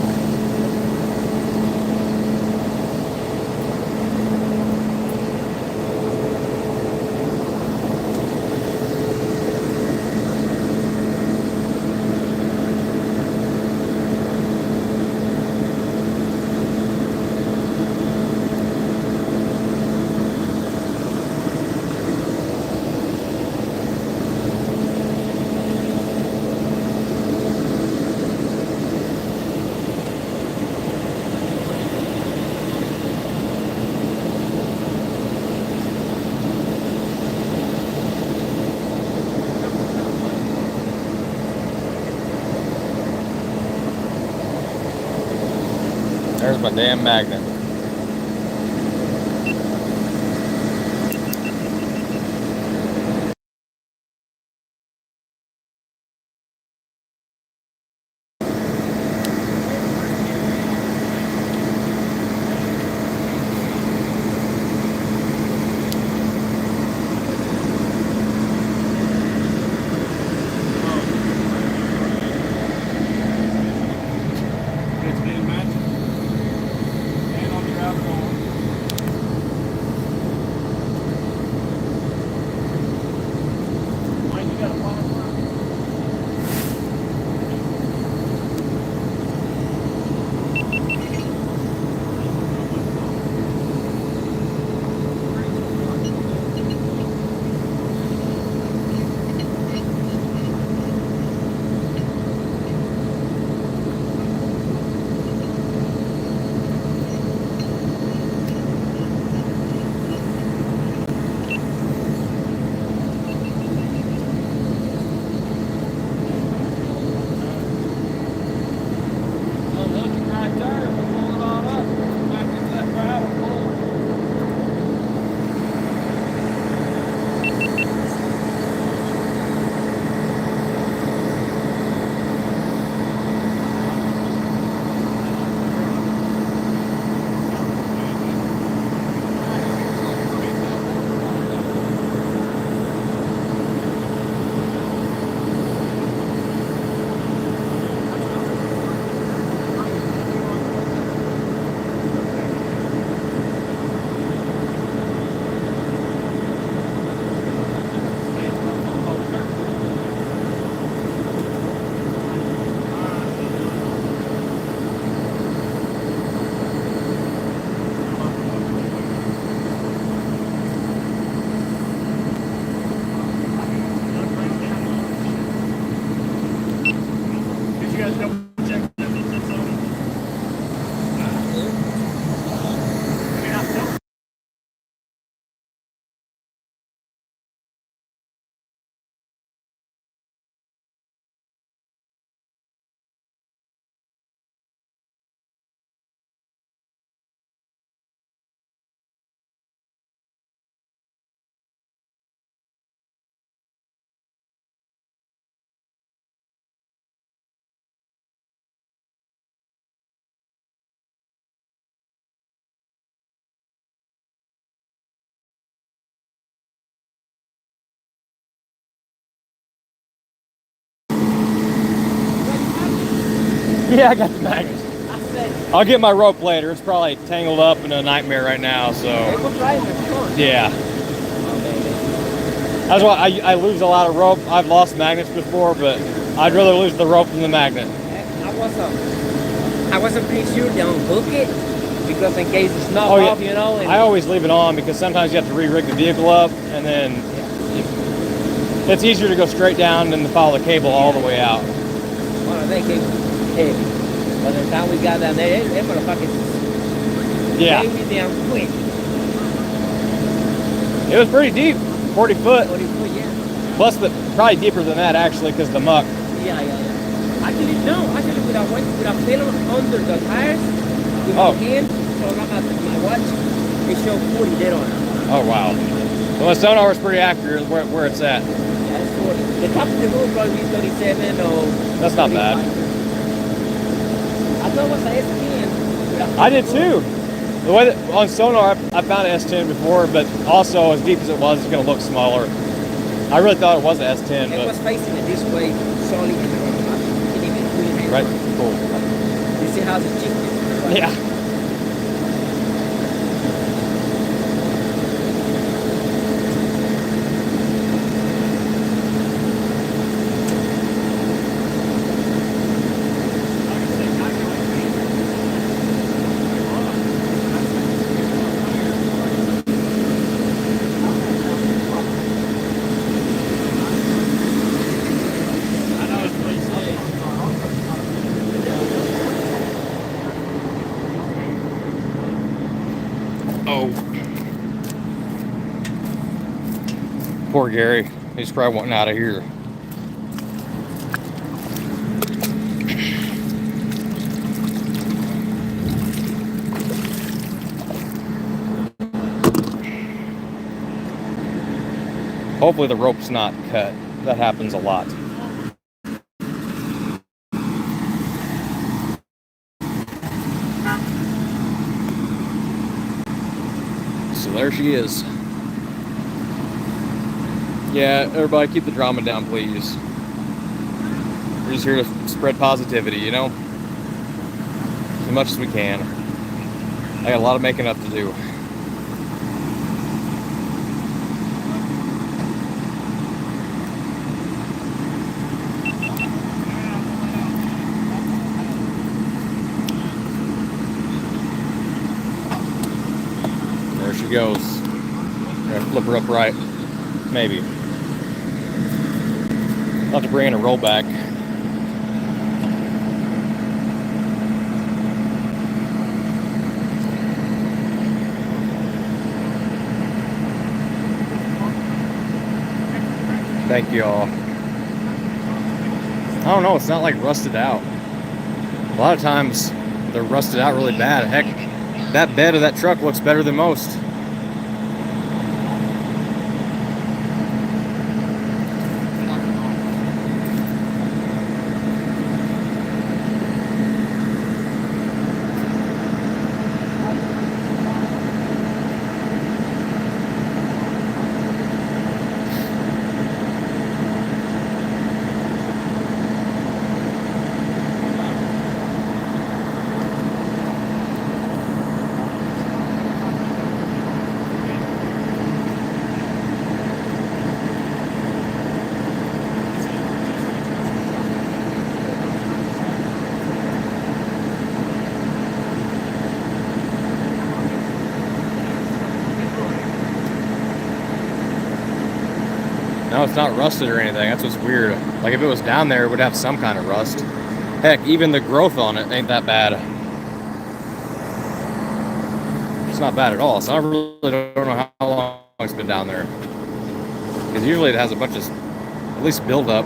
There's my damn magnet. Yeah, I got the magnet. I'll get my rope later. It's probably tangled up in a nightmare right now, so. Yeah. That's why I lose a lot of rope. I've lost magnets before, but I'd rather lose the rope than the magnet. I wasn't pretty sure they don't hook it because in case it's not off, you know. I always leave it on because sometimes you have to re-rig the vehicle up, and then it's easier to go straight down than to follow the cable all the way out. Well, I think heavy. By the time we got down there, that motherfucker came me down quick. It was pretty deep, 40 foot. 40 foot, yeah. Plus, probably deeper than that actually, because the muck. Yeah. Actually, no. Actually, without feeling under the tires, with my hand, so I got my watch, it showed 40 dead on it. Oh wow. Well, the sonar was pretty accurate where it's at. Yeah, it's 40. The top of the road probably be 37 or. That's not bad. I thought it was an S10. I did too. The way that on sonar, I found an S10 before, but also as deep as it was, it's going to look smaller. I really thought it was an S10, It was facing it this way, solid. You can even put your hand right, on it. cool. You see how it's shifted? Yeah. Oh. Poor Gary. He's probably wanting out of here. Hopefully the rope's not cut. That happens a lot. So there she is. Yeah, everybody keep the drama down, please. We're just here to spread positivity, you know? As much as we can. I got a lot of making up to do. There she goes. I'm gonna flip her upright. Maybe. I'll have to bring in a rollback. Thank you all. I don't know, it's not like rusted out. A lot of times they're rusted out really bad. Heck, that bed of that truck looks better than most. No, it's not rusted or anything. That's what's weird. Like if it was down there, it would have some kind of rust. Heck, even the growth on it ain't that bad. It's not bad at all. So I really don't know how long it's been down there. Because usually it has a bunch of, at least buildup.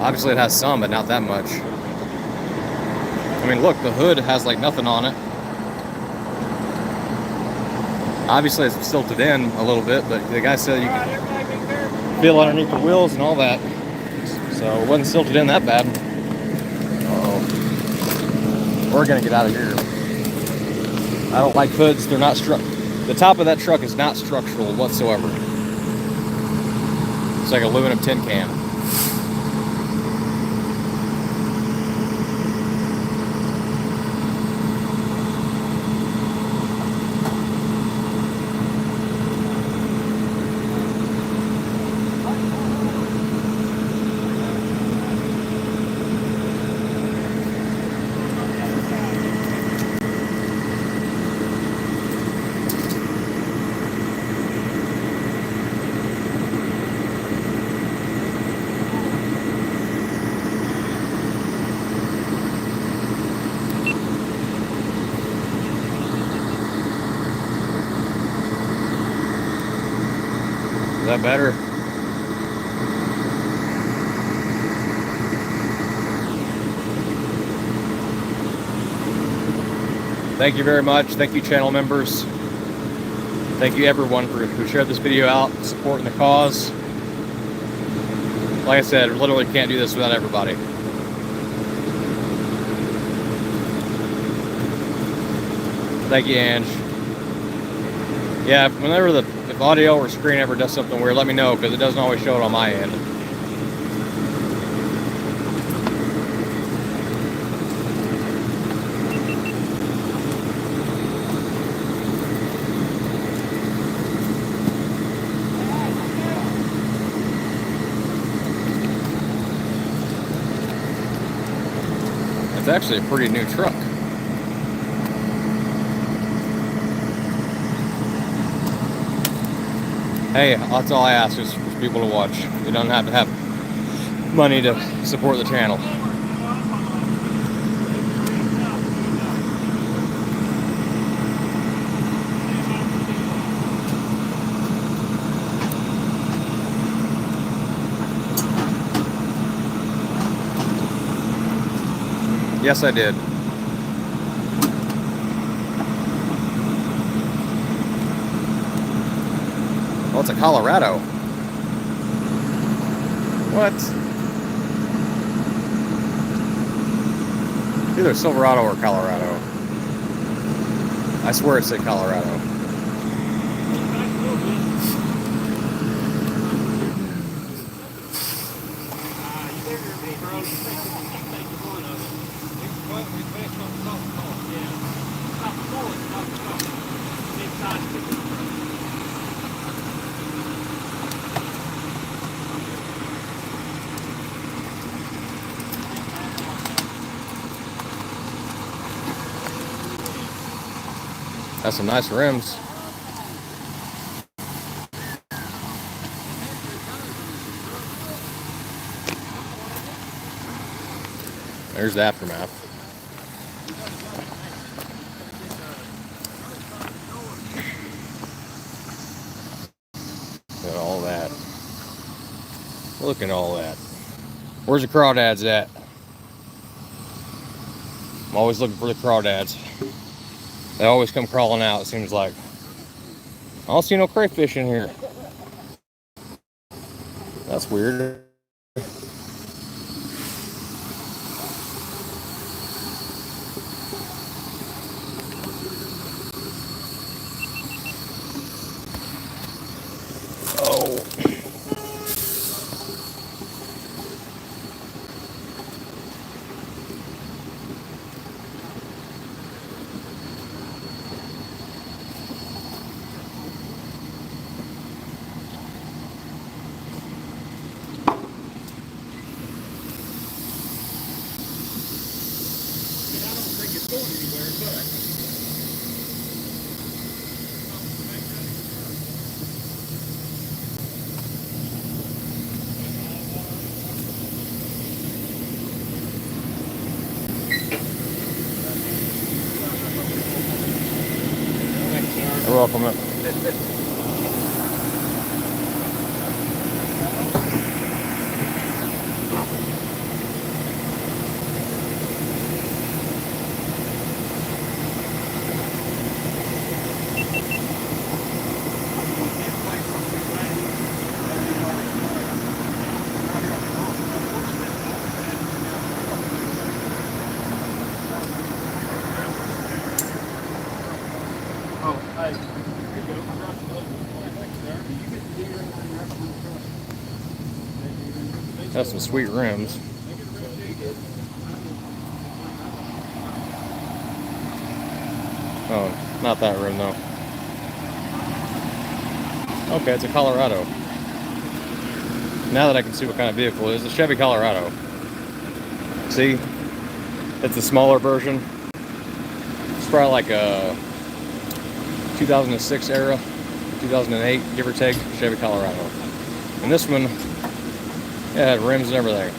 Obviously it has some, but not that much. I mean, look, the hood has like nothing on it. Obviously it's silted in a little bit, but the guy said you can feel underneath the wheels and all that. So it wasn't silted in that bad. Uh-oh. We're gonna get out of here. I don't like hoods. They're not the top of that truck is not structural whatsoever. It's like aluminum tin can. Is that better? Thank you very much. Thank you, channel members. Thank you, everyone, who shared this video out, supporting the cause. Like I said, literally can't do this without everybody. Thank you, Ange. Yeah, whenever if If audio or screen ever does something weird, let me know, because it doesn't always show it on my end. It's actually a pretty new truck. Hey, that's all I ask is for people to watch. You don't have to have money to support the channel. Yes, I did. Oh, it's a Colorado. What? Either Silverado or Colorado. I swear it said Colorado. Has some nice rims. There's the aftermath. Look at all that. Look at all that. Where's the crawdads at? I'm always looking for the crawdads. They always come crawling out, it seems like. I don't see no crayfish in here. That's weird. Oh. You're welcome. That's some sweet rims. Oh, not that rim though. Okay, it's a Colorado. Now that I can see what kind of vehicle it is, a Chevy Colorado. See? It's a smaller version. It's probably like a 2006 era, 2008, give or take, Chevy Colorado. And this one, yeah, it had rims and everything.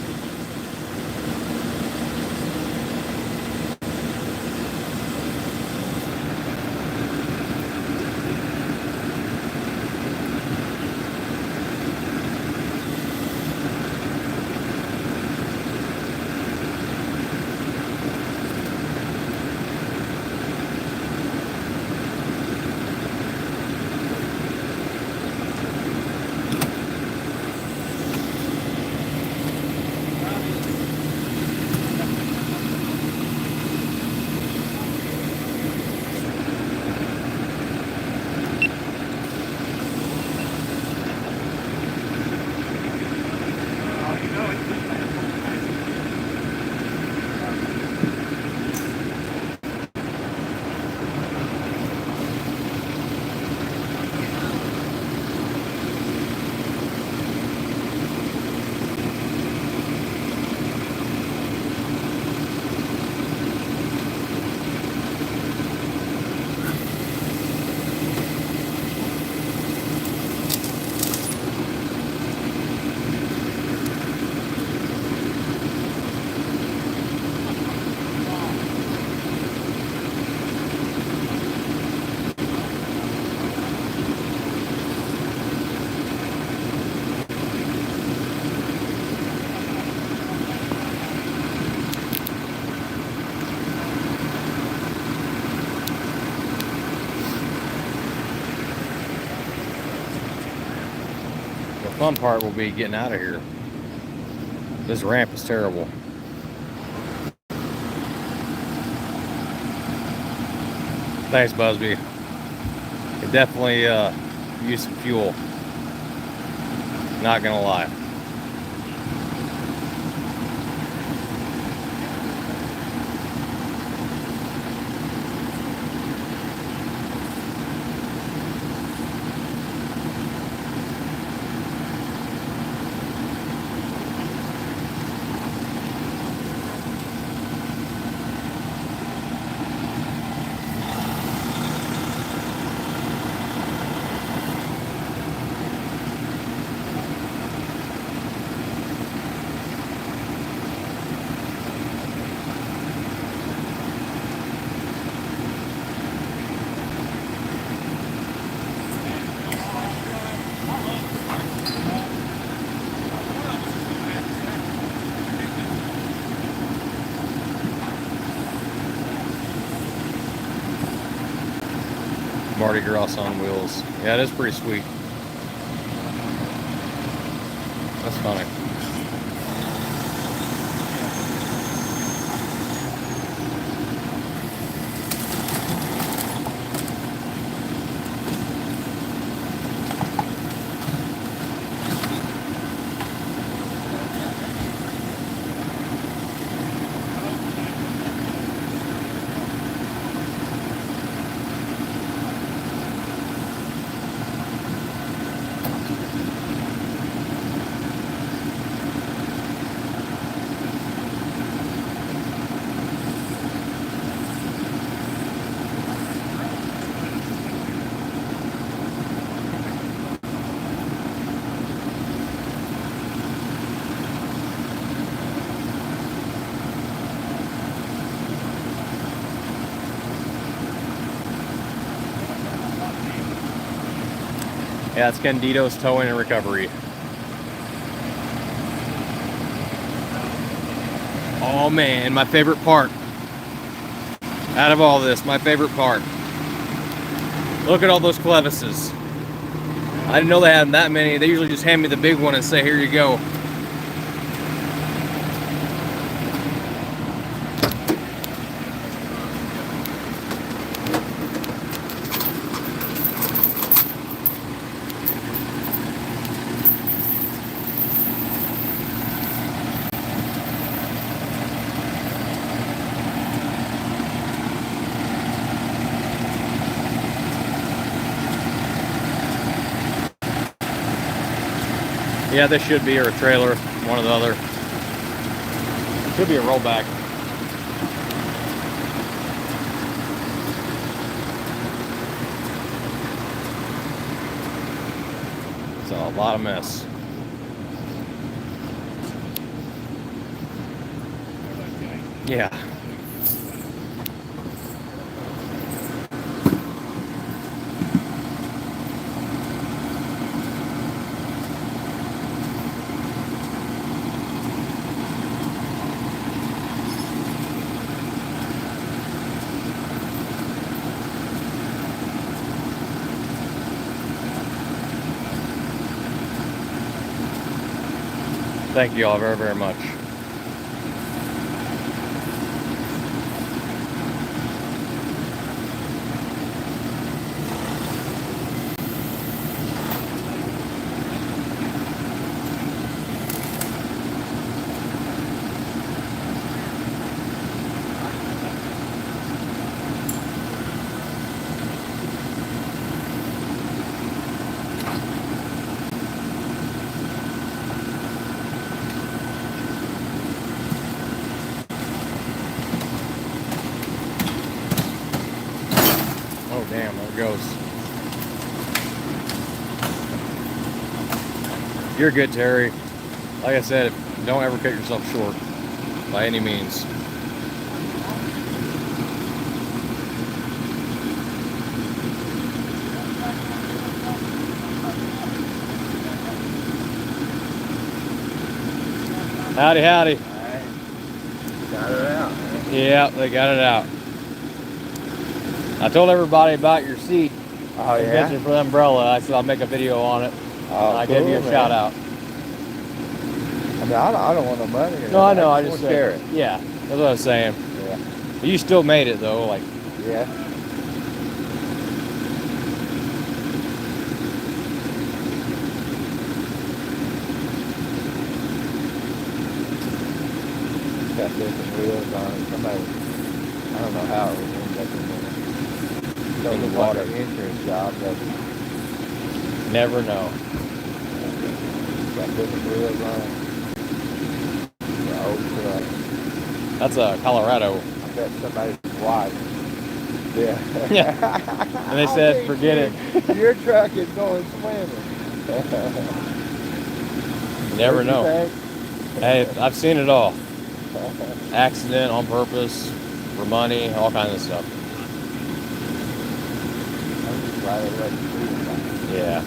Fun part will be getting out of here. This ramp is terrible. Thanks, Busby. It definitely used some fuel. Not gonna lie. Mardi Gras on wheels. Yeah, it is pretty sweet. That's funny. Yeah, it's Candido's Towing and Recovery. Oh man, my favorite part. Out of all this, my favorite part. Look at all those clevises. I didn't know they had that many. They usually just hand me the big one and say, here you go. Yeah, this should be, or a trailer, one or the other. Should be a rollback. It's a lot of mess. Yeah. Thank you all very, very much. Oh damn, there it goes. You're good, Terry. Like I said, don't ever cut yourself short by any means. Howdy, howdy. Alright. Got it out. Yeah, they got it out. I told everybody about your seat. Oh, The yeah? picture for the umbrella. I said I'll make a video on it. Oh, I gave you a cool, shout man. out. I mean, I don't want no money. Or No, I know. I just just want to share said, it. yeah, that's what I was saying. Yeah. You still made it though. Like, Yeah. Got different wheels on it. Somebody, I don't know how it would end up in the In the water water. insurance shop, but never know. got different wheels on it. The old truck. That's a Colorado. I bet somebody's wife. Yeah. Yeah. And they I said, think forget it. Your truck is going swimming. Never What'd you know. think? Hey, I've seen it all. Accident on purpose, for money, all kinds of stuff. I'm just glad I wasn't shooting. Yeah.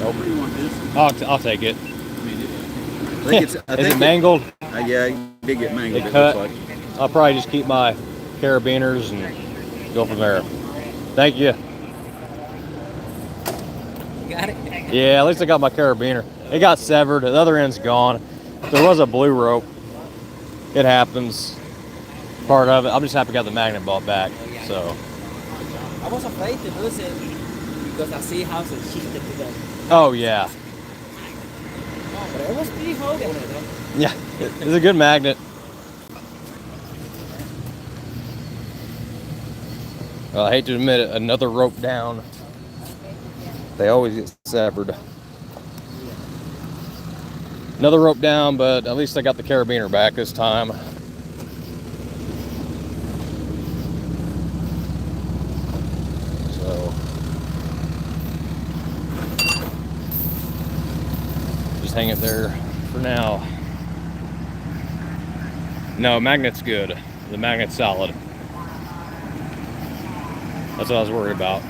Where do you want this? I'll take it. I think it's. I Is think it mangled? Yeah, it did get mangled. It It cut? looks like. I'll probably just keep my carabiners and go from there. Thank you. You got it? Yeah, at least I got my carabiner. It got severed. The other end's gone. There was a blue rope. It happens. Part of it. I'm just happy I got the magnet ball back. So. I was afraid to lose it because I see how it shifted to the. Oh yeah. But it was pretty holding it though. Yeah. It's a good magnet. Well, I hate to admit it. Another rope down. They always get severed. Another rope down, but at least I got the carabiner back this time. So just hang it there for now. No, magnet's good. The magnet's solid. That's what I was worried about.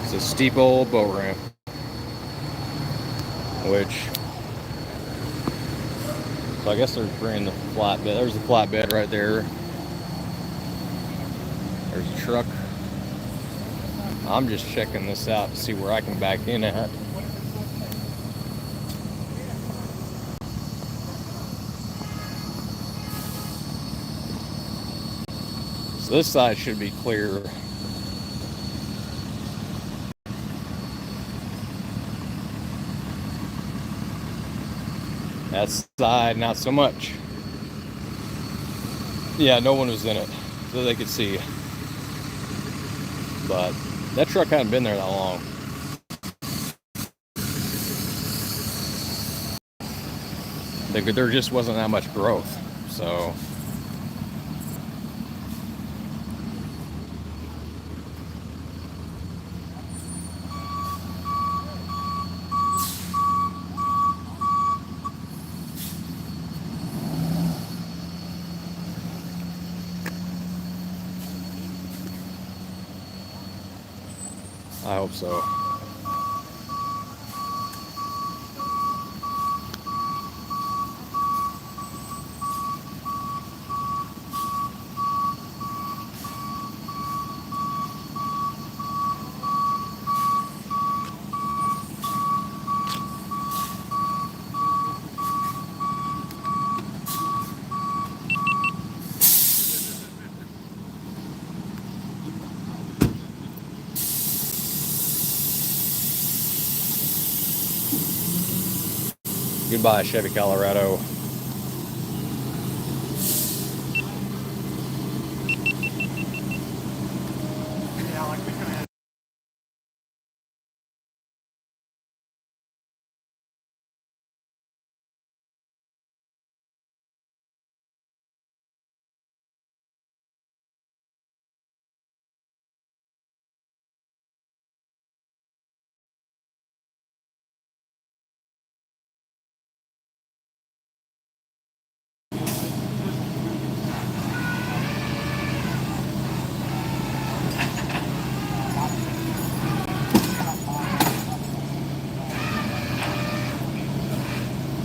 It's a steep old boat ramp, which, so I guess they're bringing the flatbed. There's the flatbed right there. There's a truck. I'm just checking this out to see where I can back in at. So this side should be clear. That side, not so much. Yeah, no one was in it, so they could see. But that truck hadn't been there that long. There just wasn't that much growth, so. I hope so. Goodbye, Chevy Colorado.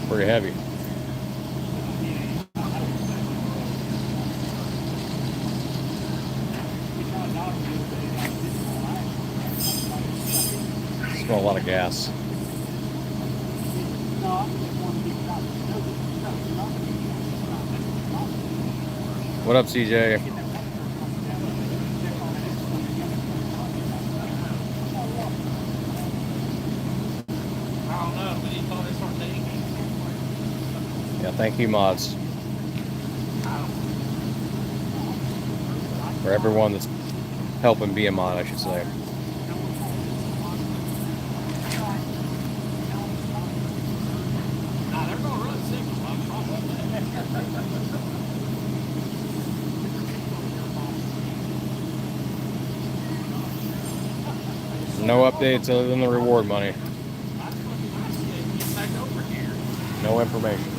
Pretty heavy. Smell a lot of gas. What up, CJ? Yeah, thank you, mods. For everyone that's helping be a mod, I should say. No updates other than the reward money. No information.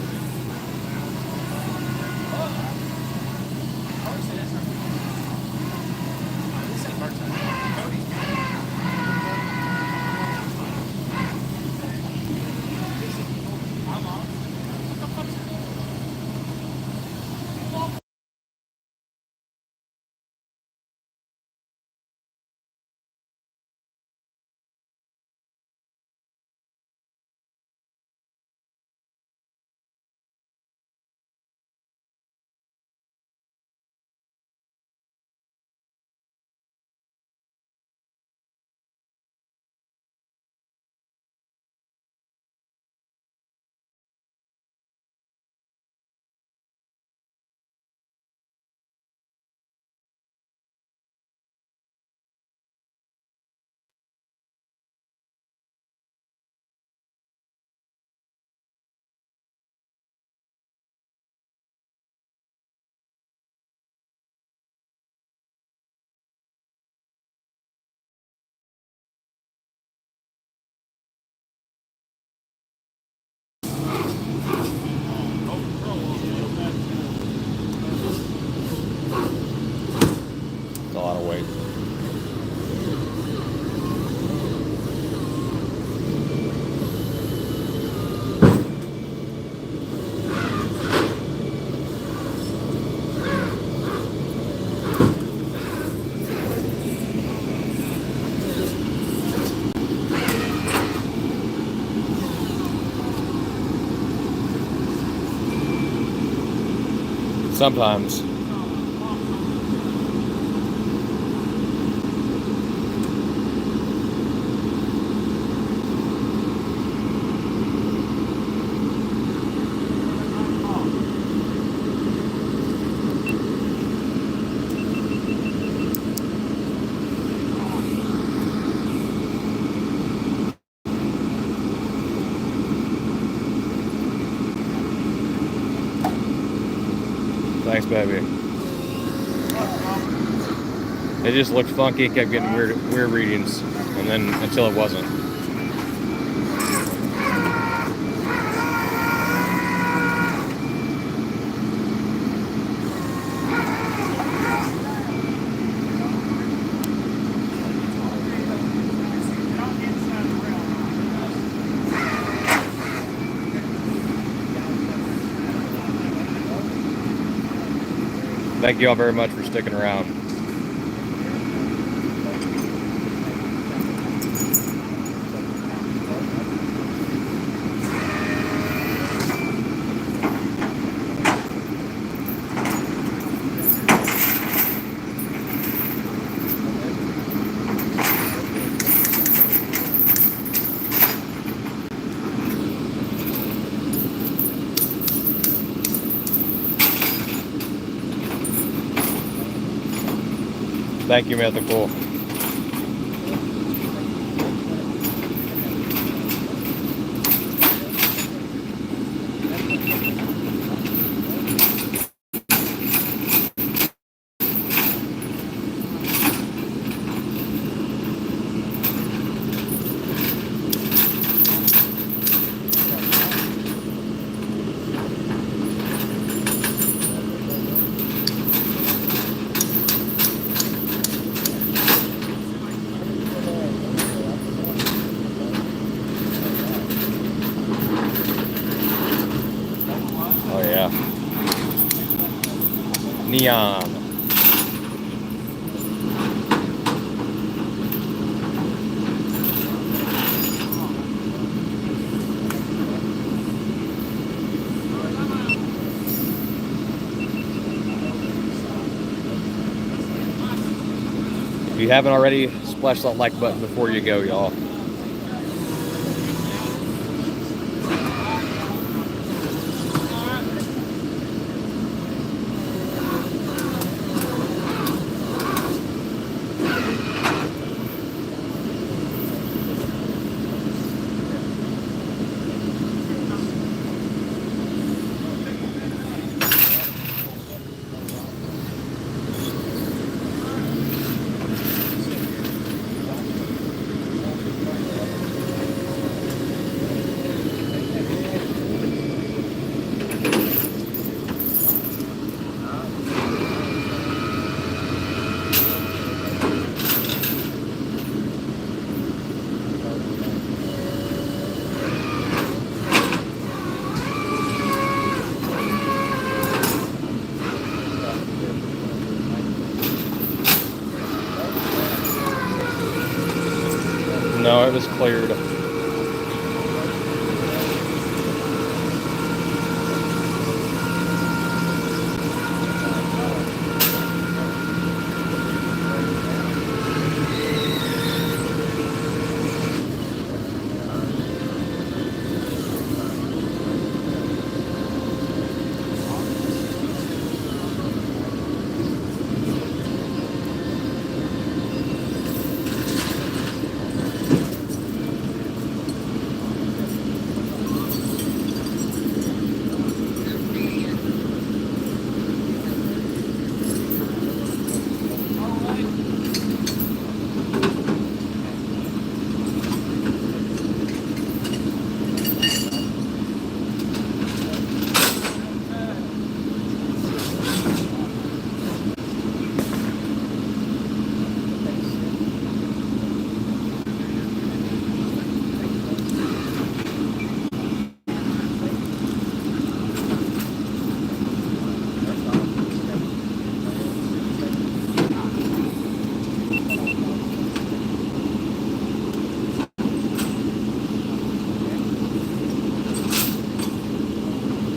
It's a lot of weight. sometimes. Thanks, baby. It just looked funky, kept getting weird readings, and then until it wasn't. Thank you all very much for sticking around. Thank you, Mythical. Oh yeah. Neon. If you haven't already, splash that like button before you go, y'all. No, it was cleared.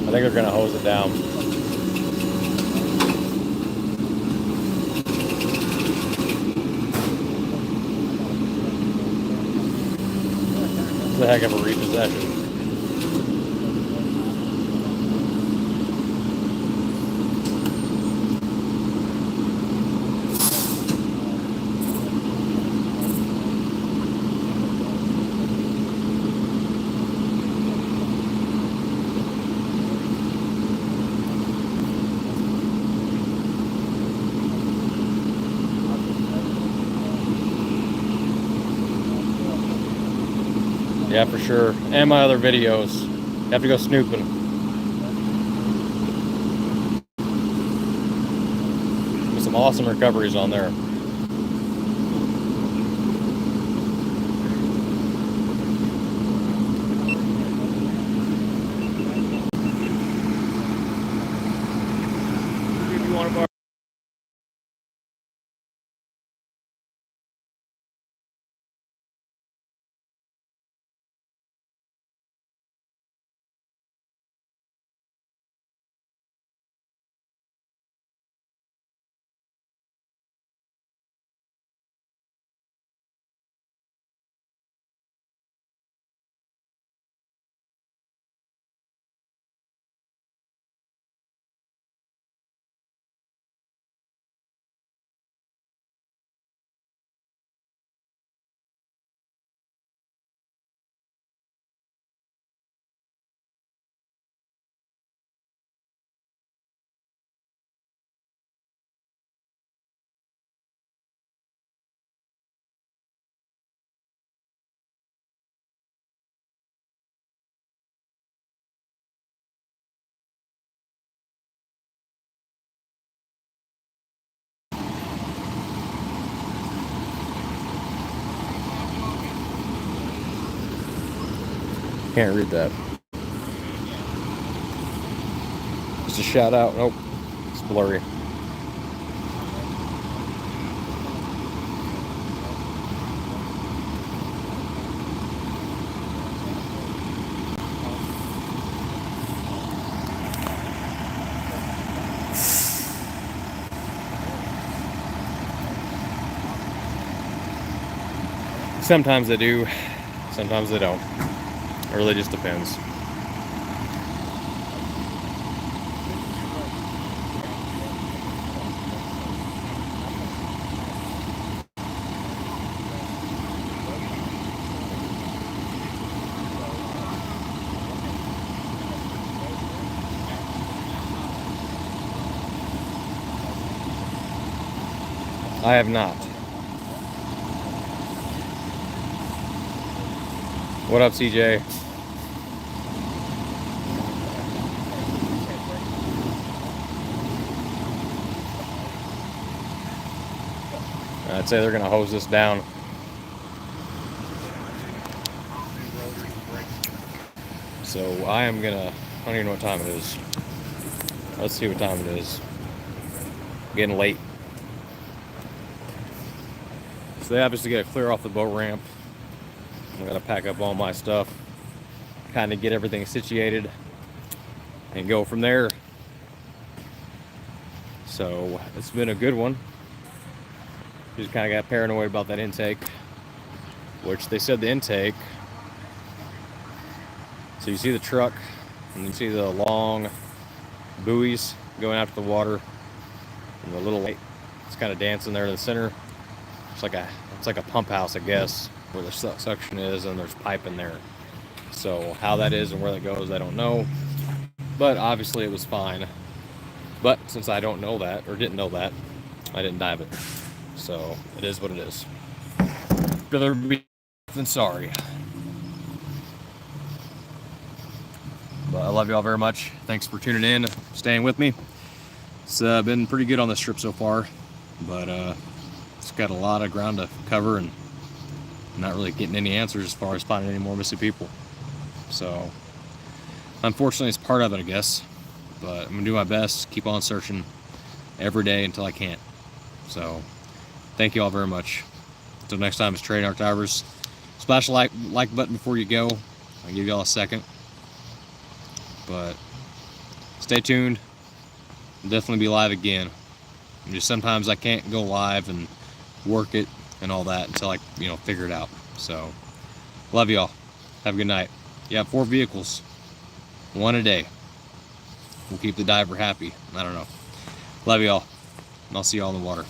I think they're gonna hose it down. It's a heck of a repossession. Yeah, for sure. And my other videos. You have to go snooping. There's some awesome recoveries on there. If you want to borrow. Can't read that. Just a shout out. Nope. It's blurry. Sometimes they do, sometimes they don't. It really just depends. I have not. What up, CJ? I'd say they're gonna hose this down. So I am gonna, I don't even know what time it is. Let's see what time it is. Getting late. So they obviously gotta clear off the boat ramp. I'm gonna pack up all my stuff, kind of get everything situated, and go from there. So it's been a good one. Just kind of got paranoid about that intake, which they said the intake. So you see the truck, and you see the long buoys going out to the water, and the little light. It's kind of dancing there in the center. It's like a pump house, I guess, where the suction is, and there's pipe in there. So how that is and where that goes, I don't know. But obviously it was fine. But since I don't know that, or didn't know that, I didn't dive it. So it is what it is. Rather be than sorry. But I love y'all very much. Thanks for tuning in, staying with me. It's been pretty good on this trip so far, but it's got a lot of ground to cover and not really getting any answers as far as finding any more missing people. So unfortunately it's part of it, I guess, but I'm gonna do my best, keep on searching every day until I can't. So thank you all very much. Until next time, it's Trading Arc Divers. Splash the like button before you go. I'll give y'all a second, but stay tuned. I'll definitely be live again. And just sometimes I can't go live and work it and all that until I figure it out. So love y'all. Have a good night. You have 4 vehicles. 1 a day. We'll keep the diver happy. I don't know. Love y'all. And I'll see y'all in the water.